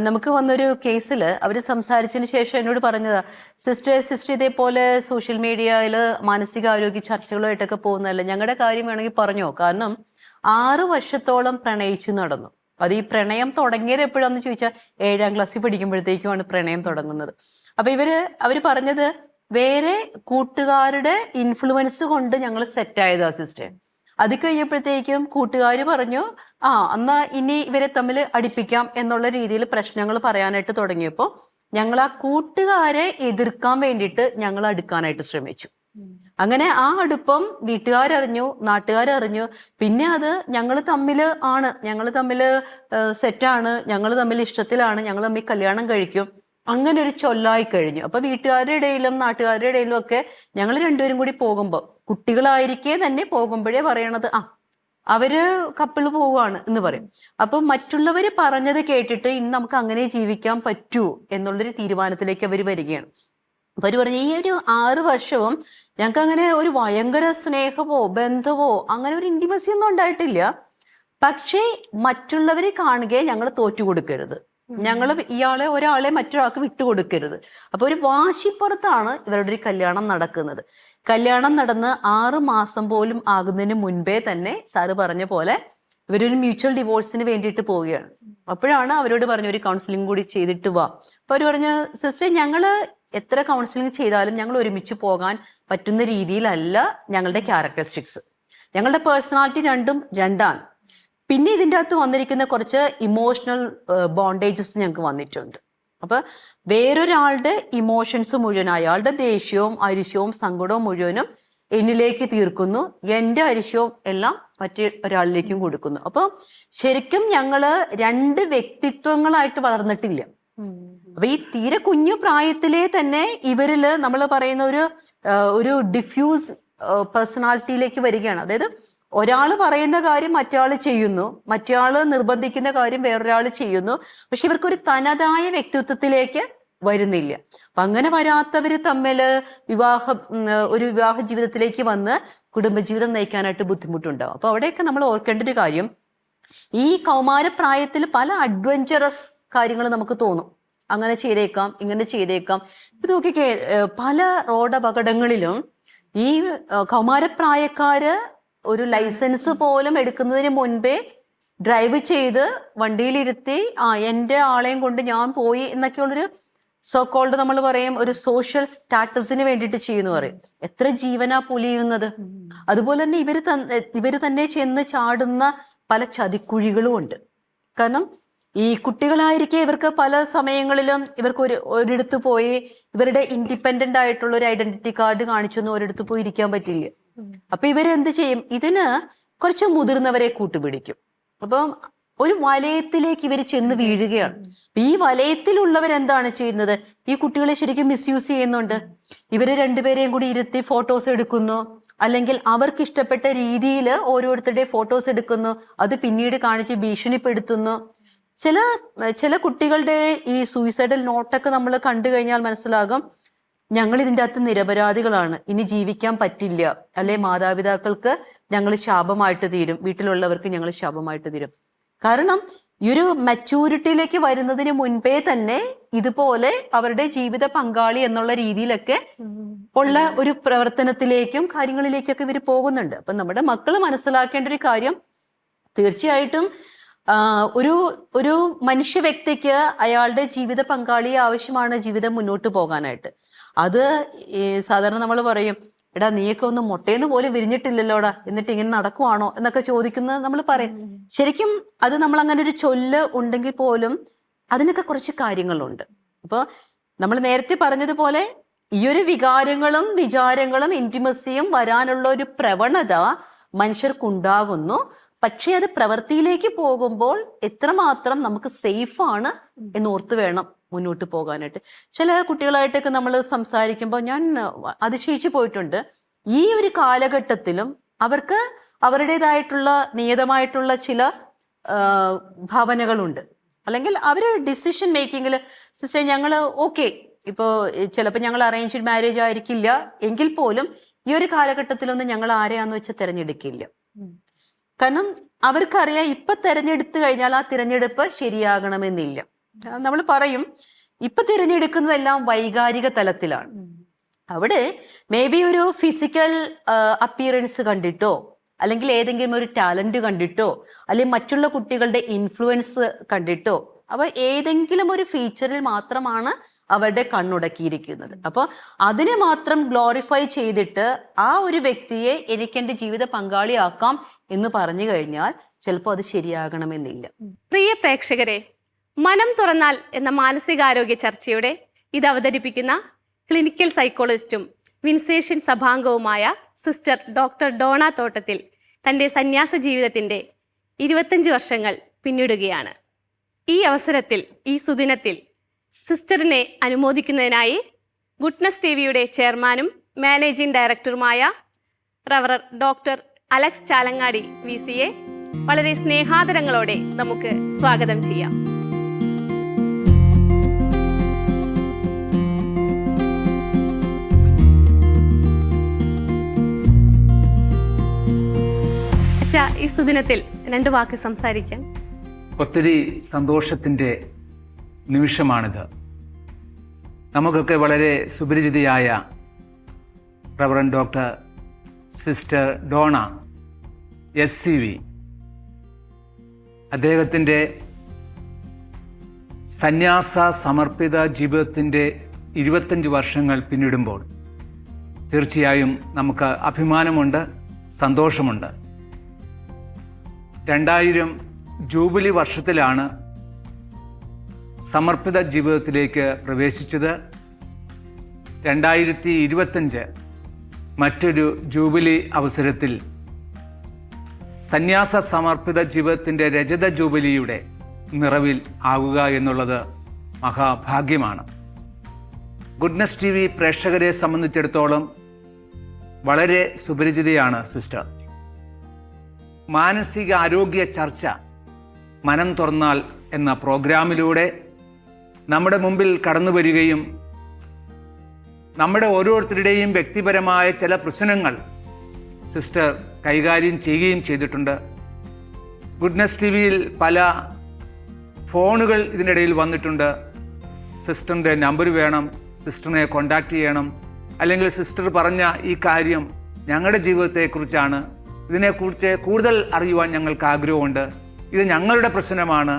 നമുക്ക് വന്നൊരു കേസിൽ അവർ സംസാരിച്ചതിന് ശേഷം എന്നോട് പറഞ്ഞതാ, സിസ്റ്റർ ഇതേപോലെ സോഷ്യൽ മീഡിയയിൽ മാനസികാരോഗ്യ ചർച്ചകളുമായിട്ടൊക്കെ പോകുന്നതല്ല, ഞങ്ങളുടെ കാര്യം വേണമെങ്കിൽ പറഞ്ഞോ. കാരണം 6 വർഷത്തോളം പ്രണയിച്ചു നടന്നു. അത് ഈ പ്രണയം തുടങ്ങിയത് എപ്പോഴാന്ന് ചോദിച്ചാൽ 7ാം ക്ലാസ്സിൽ പഠിക്കുമ്പോഴത്തേക്കുമാണ് പ്രണയം തുടങ്ങുന്നത്. അപ്പൊ അവര് പറഞ്ഞത് വേറെ കൂട്ടുകാരുടെ ഇൻഫ്ലുവൻസ് കൊണ്ട് ഞങ്ങൾ സെറ്റായതാ സിസ്റ്റർ. അത് കഴിഞ്ഞപ്പോഴത്തേക്കും കൂട്ടുകാർ പറഞ്ഞു, എന്നാ ഇനി ഇവരെ തമ്മിൽ അടുപ്പിക്കാം എന്നുള്ള രീതിയിൽ പ്രശ്നങ്ങൾ പറയാനായിട്ട് തുടങ്ങിയപ്പോൾ ഞങ്ങൾ ആ കൂട്ടുകാരെ എതിർക്കാൻ വേണ്ടിയിട്ട് ഞങ്ങൾ അടുക്കാനായിട്ട് ശ്രമിച്ചു. അങ്ങനെ ആ അടുപ്പം വീട്ടുകാരറിഞ്ഞു, നാട്ടുകാരറിഞ്ഞു. പിന്നെ അത് ഞങ്ങൾ തമ്മിൽ സെറ്റാണ്, ഞങ്ങൾ തമ്മിൽ ഇഷ്ടത്തിലാണ്, ഞങ്ങൾ തമ്മിൽ കല്യാണം കഴിക്കും, അങ്ങനെ ഒരു ചൊല്ലായി കഴിഞ്ഞു. അപ്പൊ വീട്ടുകാരുടെ ഇടയിലും നാട്ടുകാരുടെ ഇടയിലും ഒക്കെ ഞങ്ങൾ രണ്ടുപേരും കൂടി പോകുമ്പോൾ, കുട്ടികളായിരിക്കെ തന്നെ പോകുമ്പോഴേ പറയണത് അവര് കപ്പിള് പോവുകയാണ് എന്ന് പറയും. അപ്പൊ മറ്റുള്ളവര് പറഞ്ഞത് കേട്ടിട്ട് ഇന്ന് നമുക്ക് അങ്ങനെ ജീവിക്കാൻ പറ്റൂ എന്നുള്ളൊരു തീരുമാനത്തിലേക്ക് അവർ വരികയാണ്. അപ്പൊ അവര് പറഞ്ഞു, ഈ ഒരു 6 വർഷവും ഞങ്ങൾക്ക് അങ്ങനെ ഒരു ഭയങ്കര സ്നേഹമോ ബന്ധമോ അങ്ങനെ ഒരു ഇന്റിമസി ഒന്നും ഉണ്ടായിട്ടില്ല. പക്ഷേ മറ്റുള്ളവരെ കാണുകയെ ഞങ്ങൾ തോറ്റു കൊടുക്കരുത്, ഞങ്ങൾ ഒരാളെ മറ്റൊരാൾക്ക് വിട്ടുകൊടുക്കരുത്. അപ്പൊ ഒരു വാശിപ്പുറത്താണ് ഇവരുടെ ഒരു കല്യാണം നടക്കുന്നത്. കല്യാണം നടന്ന് 6 മാസം പോലും ആകുന്നതിന് മുൻപേ തന്നെ സാറ് പറഞ്ഞ പോലെ ഇവരൊരു മ്യൂച്വൽ ഡിവോഴ്സിന് വേണ്ടിയിട്ട് പോവുകയാണ്. അപ്പോഴാണ് അവരോട് പറഞ്ഞു, ഒരു കൗൺസിലിംഗ് കൂടി ചെയ്തിട്ട് വാ. അപ്പൊ അവർ പറഞ്ഞു, സിസ്റ്റർ ഞങ്ങള് എത്ര കൗൺസിലിംഗ് ചെയ്താലും ഞങ്ങൾ ഒരുമിച്ച് പോകാൻ പറ്റുന്ന രീതിയിലല്ല ഞങ്ങളുടെ ക്യാരക്ടറിസ്റ്റിക്സ്, ഞങ്ങളുടെ പേഴ്സണാലിറ്റി രണ്ടാണ്. പിന്നെ ഇതിൻ്റെ അകത്ത് വന്നിരിക്കുന്ന കുറച്ച് ഇമോഷണൽ ബോണ്ടേജസ് ഞങ്ങൾക്ക് വന്നിട്ടുണ്ട്. അപ്പൊ വേറൊരാളുടെ ഇമോഷൻസ് മുഴുവൻ, അയാളുടെ ദേഷ്യവും അരിശവും സങ്കടവും മുഴുവനും എന്നിലേക്ക് തീർക്കുന്നു, എൻ്റെ അരിശവും എല്ലാം മറ്റൊരാളിലേക്കും കൊടുക്കുന്നു. അപ്പൊ ശരിക്കും ഞങ്ങള് 2 വ്യക്തിത്വങ്ങളായിട്ട് വളർന്നിട്ടില്ല. അപ്പൊ ഈ തീരെ കുഞ്ഞു പ്രായത്തിലെ തന്നെ ഇവരില് നമ്മൾ പറയുന്ന ഒരു ഡിഫ്യൂസ് പേഴ്സണാലിറ്റിയിലേക്ക് വരികയാണ്. അതായത് ഒരാള് പറയുന്ന കാര്യം മറ്റൊരാൾ ചെയ്യുന്നു, മറ്റൊരാള് നിർബന്ധിക്കുന്ന കാര്യം വേറൊരാൾ ചെയ്യുന്നു. പക്ഷെ ഇവർക്കൊരു തനതായ വ്യക്തിത്വത്തിലേക്ക് വരുന്നില്ല. അപ്പൊ അങ്ങനെ വരാത്തവര് തമ്മില് ഒരു വിവാഹ ജീവിതത്തിലേക്ക് വന്ന് കുടുംബജീവിതം നയിക്കാനായിട്ട് ബുദ്ധിമുട്ടുണ്ടാവും. അപ്പൊ അവിടെയൊക്കെ നമ്മൾ ഓർക്കേണ്ട ഒരു കാര്യം, ഈ കൗമാരപ്രായത്തിൽ പല അഡ്വഞ്ചറസ് കാര്യങ്ങൾ നമുക്ക് തോന്നും. അങ്ങനെ ചെയ്തേക്കാം, ഇങ്ങനെ ചെയ്തേക്കാം. ഇത് നോക്കിക്കേ, പല റോഡ് അപകടങ്ങളിലും ഈ കൗമാരപ്രായക്കാര് ഒരു ലൈസൻസ് പോലും എടുക്കുന്നതിന് മുൻപേ ഡ്രൈവ് ചെയ്ത് വണ്ടിയിലിരുത്തി എൻ്റെ ആളെയും കൊണ്ട് ഞാൻ പോയി എന്നൊക്കെയുള്ളൊരു സോക്കോൾഡ് നമ്മൾ പറയും ഒരു സോഷ്യൽ സ്റ്റാറ്റസിന് വേണ്ടിയിട്ട് ചെയ്യുന്നു പറയും. എത്ര ജീവനാ പൊലിയുന്നത്. അതുപോലെ തന്നെ ഇവര് തന്നെ ചെന്ന് ചാടുന്ന പല ചതിക്കുഴികളും ഉണ്ട്. കാരണം ഈ കുട്ടികളായിരിക്കെ ഇവർക്ക് പല സമയങ്ങളിലും ഇവർക്ക് ഒരിടത്ത് പോയി ഇവരുടെ ഇൻഡിപെൻഡന്റ് ആയിട്ടുള്ള ഒരു ഐഡന്റിറ്റി കാർഡ് കാണിച്ചൊന്നും ഒരിടത്ത് പോയി ഇരിക്കാൻ പറ്റില്ല. അപ്പൊ ഇവരെന്ത് ചെയ്യും, ഇതിന് കുറച്ച് മുതിർന്നവരെ കൂട്ടുപിടിക്കും. അപ്പം ഒരു വലയത്തിലേക്ക് ഇവർ ചെന്ന് വീഴുകയാണ്. ഈ വലയത്തിലുള്ളവരെന്താണ് ചെയ്യുന്നത്, ഈ കുട്ടികളെ ശരിക്കും മിസ്യൂസ് ചെയ്യുന്നുണ്ട്. ഇവര് രണ്ടുപേരെയും കൂടി ഇരുത്തി ഫോട്ടോസ് എടുക്കുന്നു, അല്ലെങ്കിൽ അവർക്ക് ഇഷ്ടപ്പെട്ട രീതിയിൽ ഓരോരുത്തരുടെ ഫോട്ടോസ് എടുക്കുന്നു, അത് പിന്നീട് കാണിച്ച് ഭീഷണിപ്പെടുത്തുന്നു. ചില കുട്ടികളുടെ ഈ സൂയിസൈഡൽ നോട്ടൊക്കെ നമ്മൾ കണ്ടു കഴിഞ്ഞാൽ മനസ്സിലാകും, ഞങ്ങൾ ഇതിൻ്റെ അകത്ത് നിരപരാധികളാണ്, ഇനി ജീവിക്കാൻ പറ്റില്ല, അല്ലെ മാതാപിതാക്കൾക്ക് ഞങ്ങൾ ശാപമായിട്ട് തീരും, വീട്ടിലുള്ളവർക്ക് ഞങ്ങൾ ശാപമായിട്ട് തീരും. കാരണം ഈ ഒരു മെച്യൂരിറ്റിയിലേക്ക് വരുന്നതിന് മുൻപേ തന്നെ ഇതുപോലെ അവരുടെ ജീവിത പങ്കാളി എന്നുള്ള രീതിയിലൊക്കെ ഉള്ള ഒരു പ്രവർത്തനത്തിലേക്കും കാര്യങ്ങളിലേക്കൊക്കെ ഇവർ പോകുന്നുണ്ട്. അപ്പൊ നമ്മുടെ മക്കൾ മനസ്സിലാക്കേണ്ട ഒരു കാര്യം, തീർച്ചയായിട്ടും ഒരു മനുഷ്യ വ്യക്തിക്ക് അയാളുടെ ജീവിത പങ്കാളിയെ ആവശ്യമാണ് ജീവിതം മുന്നോട്ട് പോകാനായിട്ട്. അത് സാധാരണ നമ്മൾ പറയും, എടാ നീയൊക്കെ ഒന്ന് മുട്ടേന്ന് പോലും വിരിഞ്ഞിട്ടില്ലല്ലോടാ, എന്നിട്ട് ഇങ്ങനെ നടക്കുവാണോ എന്നൊക്കെ ചോദിക്കുന്നത് നമ്മൾ പറയും. ശരിക്കും അത് നമ്മൾ അങ്ങനെ ഒരു ചൊല്ല് ഉണ്ടെങ്കിൽ പോലും അതിനൊക്കെ കുറച്ച് കാര്യങ്ങളുണ്ട്. അപ്പോൾ നമ്മൾ നേരത്തെ പറഞ്ഞതുപോലെ ഈ ഒരു വികാരങ്ങളും വിചാരങ്ങളും ഇന്റിമസിയും വരാനുള്ള ഒരു പ്രവണത മനുഷ്യർക്കുണ്ടാകുന്നു. പക്ഷേ അത് പ്രവൃത്തിയിലേക്ക് പോകുമ്പോൾ എത്രമാത്രം നമുക്ക് സേഫാണ് എന്നോർത്ത് വേണം മുന്നോട്ട് പോകാനായിട്ട്. ചില കുട്ടികളായിട്ടൊക്കെ നമ്മൾ സംസാരിക്കുമ്പോൾ ഞാൻ അതിശയിച്ചു പോയിട്ടുണ്ട്. ഈ ഒരു കാലഘട്ടത്തിലും അവർക്ക് അവരുടേതായിട്ടുള്ള നിയതമായിട്ടുള്ള ചില ഭാവനകളുണ്ട്. അല്ലെങ്കിൽ അവർ ഡിസിഷൻ മേക്കിങ്ങിൽ സിസ്റ്റർ ഞങ്ങൾ ഓക്കെ, ഇപ്പോൾ ചിലപ്പോൾ ഞങ്ങൾ അറേഞ്ച്ഡ് മാരേജ് ആയിരിക്കില്ല എങ്കിൽ പോലും ഈ ഒരു കാലഘട്ടത്തിലൊന്നും ഞങ്ങൾ ആരെയാന്ന് വെച്ചാൽ തിരഞ്ഞെടുക്കില്ല. കാരണം അവർക്കറിയാം ഇപ്പൊ തിരഞ്ഞെടുത്തു കഴിഞ്ഞാൽ ആ തിരഞ്ഞെടുപ്പ് ശരിയാകണമെന്നില്ല. നമ്മൾ പറയും ഇപ്പൊ തിരഞ്ഞെടുക്കുന്നതെല്ലാം വൈകാരിക തലത്തിലാണ്. അവിടെ മേ ബി ഒരു ഫിസിക്കൽ അപ്പിയറൻസ് കണ്ടിട്ടോ, അല്ലെങ്കിൽ ഏതെങ്കിലും ഒരു ടാലന്റ് കണ്ടിട്ടോ, അല്ലെങ്കിൽ മറ്റുള്ള കുട്ടികളുടെ ഇൻഫ്ലുവൻസ് കണ്ടിട്ടോ, അവ ഏതെങ്കിലും ഒരു ഫീച്ചറിൽ മാത്രമാണ് അവരുടെ കണ്ണുടക്കിയിരിക്കുന്നത്. അപ്പോൾ അതിനെ മാത്രം ഗ്ലോറിഫൈ ചെയ്തിട്ട് ആ ഒരു വ്യക്തിയെ എനിക്ക് എൻ്റെ ജീവിത പങ്കാളിയാക്കാം എന്ന് പറഞ്ഞു കഴിഞ്ഞാൽ ചിലപ്പോൾ അത് ശരിയാകണമെന്നില്ല. പ്രിയ പ്രേക്ഷകരെ, മനം തുറന്നാൽ എന്ന മാനസികാരോഗ്യ ചർച്ചയുടെ ഇത് അവതരിപ്പിക്കുന്ന ക്ലിനിക്കൽ സൈക്കോളജിസ്റ്റും വിൻസേഷ്യൻ സഭാംഗവുമായ സിസ്റ്റർ ഡോക്ടർ ഡോണ തോട്ടത്തിൽ തൻ്റെ സന്യാസ ജീവിതത്തിൻ്റെ 25 വർഷങ്ങൾ പിന്നിടുകയാണ്. ഈ അവസരത്തിൽ, ഈ സുദിനത്തിൽ സിസ്റ്ററിനെ അനുമോദിക്കുന്നതിനായി ഗുഡ്നസ് ടിവിയുടെ ചെയർമാനും മാനേജിംഗ് ഡയറക്ടറുമായ റവറർ ഡോക്ടർ അലക്സ് ചാലങ്ങാടി VCയെ വളരെ സ്നേഹാദരങ്ങളോടെ നമുക്ക് സ്വാഗതം ചെയ്യാം. ഈ സുദിനത്തിൽ 2 വാക്ക് സംസാരിക്കാൻ. ഒത്തിരി സന്തോഷത്തിൻ്റെ നിമിഷമാണിത്. നമുക്കൊക്കെ വളരെ സുപരിചിതയായ reverend doctor sister Dona SCV, അദ്ദേഹത്തിൻ്റെ സന്യാസ സമർപ്പിത ജീവിതത്തിൻ്റെ 25 വർഷങ്ങൾ പിന്നിടുമ്പോൾ തീർച്ചയായും നമുക്ക് അഭിമാനമുണ്ട്, സന്തോഷമുണ്ട്. 2000 ജൂബിലി വർഷത്തിലാണ് സമർപ്പിത ജീവിതത്തിലേക്ക് പ്രവേശിച്ചത്. 2025 മറ്റൊരു ജൂബിലി അവസരത്തിൽ സന്യാസ സമർപ്പിത ജീവിതത്തിൻ്റെ രജത ജൂബിലിയുടെ നിറവിൽ ആകുക എന്നുള്ളത് മഹാഭാഗ്യമാണ്. ഗുഡ്നസ് TV പ്രേക്ഷകരെ സംബന്ധിച്ചിടത്തോളം വളരെ സുപരിചിതയാണ് സിസ്റ്റർ. മാനസിക ആരോഗ്യ ചർച്ച മനം തുറന്നാൽ എന്ന പ്രോഗ്രാമിലൂടെ നമ്മുടെ മുമ്പിൽ കടന്നു വരികയും നമ്മുടെ ഓരോരുത്തരുടെയും വ്യക്തിപരമായ ചില പ്രശ്നങ്ങൾ സിസ്റ്റർ കൈകാര്യം ചെയ്യുകയും ചെയ്തിട്ടുണ്ട്. ഗുഡ്നസ് TVയിൽ പല ഫോണുകൾ ഇതിനിടയിൽ വന്നിട്ടുണ്ട്. സിസ്റ്ററിൻ്റെ നമ്പർ വേണം, സിസ്റ്ററിനെ കോണ്ടാക്ട് ചെയ്യണം, അല്ലെങ്കിൽ സിസ്റ്റർ പറഞ്ഞ ഈ കാര്യം ഞങ്ങളുടെ ജീവിതത്തെക്കുറിച്ചാണ്, ഇതിനെക്കുറിച്ച് കൂടുതൽ അറിയുവാൻ ഞങ്ങൾക്ക് ആഗ്രഹമുണ്ട്, ഇത് ഞങ്ങളുടെ പ്രശ്നമാണ്,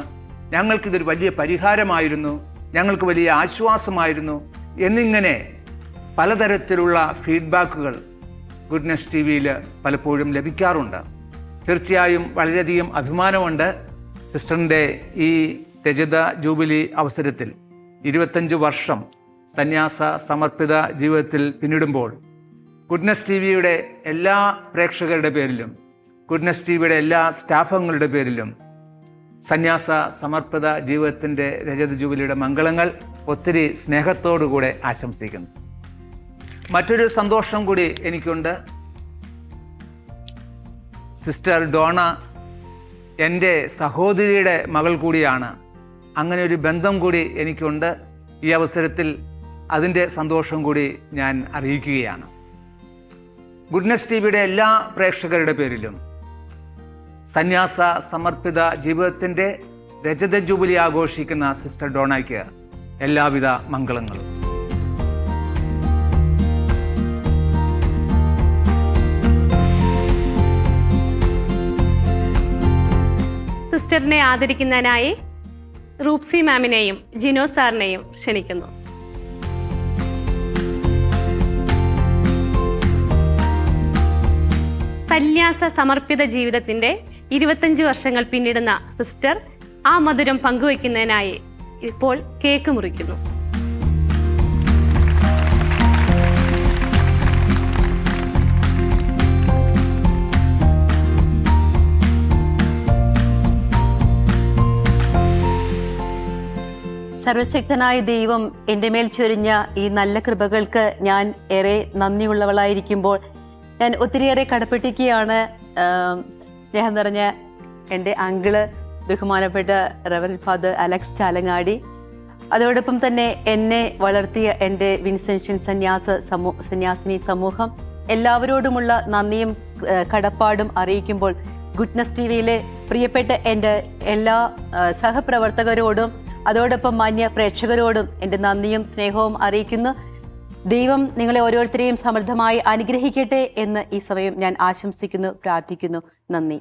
ഞങ്ങൾക്കിതൊരു വലിയ പരിഹാരമായിരുന്നു, ഞങ്ങൾക്ക് വലിയ ആശ്വാസമായിരുന്നു എന്നിങ്ങനെ പലതരത്തിലുള്ള ഫീഡ്ബാക്കുകൾ ഗുഡ്നസ് TVയിൽ പലപ്പോഴും ലഭിക്കാറുണ്ട്. തീർച്ചയായും വളരെയധികം അഭിമാനമുണ്ട്. സിസ്റ്ററിൻ്റെ ഈ രജത ജൂബിലി അവസരത്തിൽ 25 വർഷം സന്യാസ സമർപ്പിത ജീവിതത്തിൽ പിന്നിടുമ്പോൾ ഗുഡ്നസ് TVയുടെ എല്ലാ പ്രേക്ഷകരുടെ പേരിലും, ഗുഡ്നസ് TVയുടെ എല്ലാ സ്റ്റാഫുകളുടെ പേരിലും സന്യാസ സമർപ്പിത ജീവിതത്തിൻ്റെ രജത ജൂബിലിയുടെ മംഗളങ്ങൾ ഒത്തിരി സ്നേഹത്തോടുകൂടെ ആശംസിക്കുന്നു. മറ്റൊരു സന്തോഷം കൂടി എനിക്കുണ്ട്. സിസ്റ്റർ ഡോണ എൻ്റെ സഹോദരിയുടെ മകൾ കൂടിയാണ്. അങ്ങനെ ഒരു ബന്ധം കൂടി എനിക്കുണ്ട്. ഈ അവസരത്തിൽ അതിൻ്റെ സന്തോഷം കൂടി ഞാൻ അറിയിക്കുകയാണ്. ഗുഡ്നസ് TVയുടെ എല്ലാ പ്രേക്ഷകരുടെ പേരിലും സന്യാസ സമർപ്പിത ജീവിതത്തിൻ്റെ രജത ജൂബിലി ആഘോഷിക്കുന്ന സിസ്റ്റർ ഡോണയ്ക്ക് എല്ലാവിധ മംഗളങ്ങളും. സിസ്റ്ററിനെ ആദരിക്കുന്നതിനായി റൂപ്സി മാമിനെയും ജിനോ സാറിനെയും ക്ഷണിക്കുന്നു. സന്യാസ സമർപ്പിത ജീവിതത്തിൻ്റെ 25 വർഷങ്ങൾ പിന്നിടുന്ന സിസ്റ്റർ ആ മധുരം പങ്കുവയ്ക്കുന്നതിനായി ഇപ്പോൾ കേക്ക് മുറിക്കുന്നു. സർവശക്തനായ ദൈവം എൻ്റെ മേൽ ചൊരിഞ്ഞ ഈ നല്ല കൃപകൾക്ക് ഞാൻ ഏറെ നന്ദിയുള്ളവളായിരിക്കുമ്പോൾ ഞാൻ ഒത്തിരിയേറെ കടപ്പെട്ടിരിക്കുകയാണ്. സ്നേഹം നിറഞ്ഞ എൻ്റെ അങ്കിള് ബഹുമാനപ്പെട്ട റവറൻ ഫാദർ അലക്സ് ചാലങ്ങാടി, അതോടൊപ്പം തന്നെ എന്നെ വളർത്തിയ എൻ്റെ വിൻസെൻഷൻ സന്യാസിനി സമൂഹം, എല്ലാവരോടുമുള്ള നന്ദിയും കടപ്പാടും അറിയിക്കുമ്പോൾ ഗുഡ്നസ് ടിവിയിലെ പ്രിയപ്പെട്ട എൻ്റെ എല്ലാ സഹപ്രവർത്തകരോടും അതോടൊപ്പം മാന്യ പ്രേക്ഷകരോടും എൻ്റെ നന്ദിയും സ്നേഹവും അറിയിക്കുന്നു. ദൈവം നിങ്ങളെ ഓരോരുത്തരെയും സമൃദ്ധമായി അനുഗ്രഹിക്കട്ടെ എന്ന് ഈ സമയം ഞാൻ ആശംസിക്കുന്നു, പ്രാർത്ഥിക്കുന്നു. നന്ദി.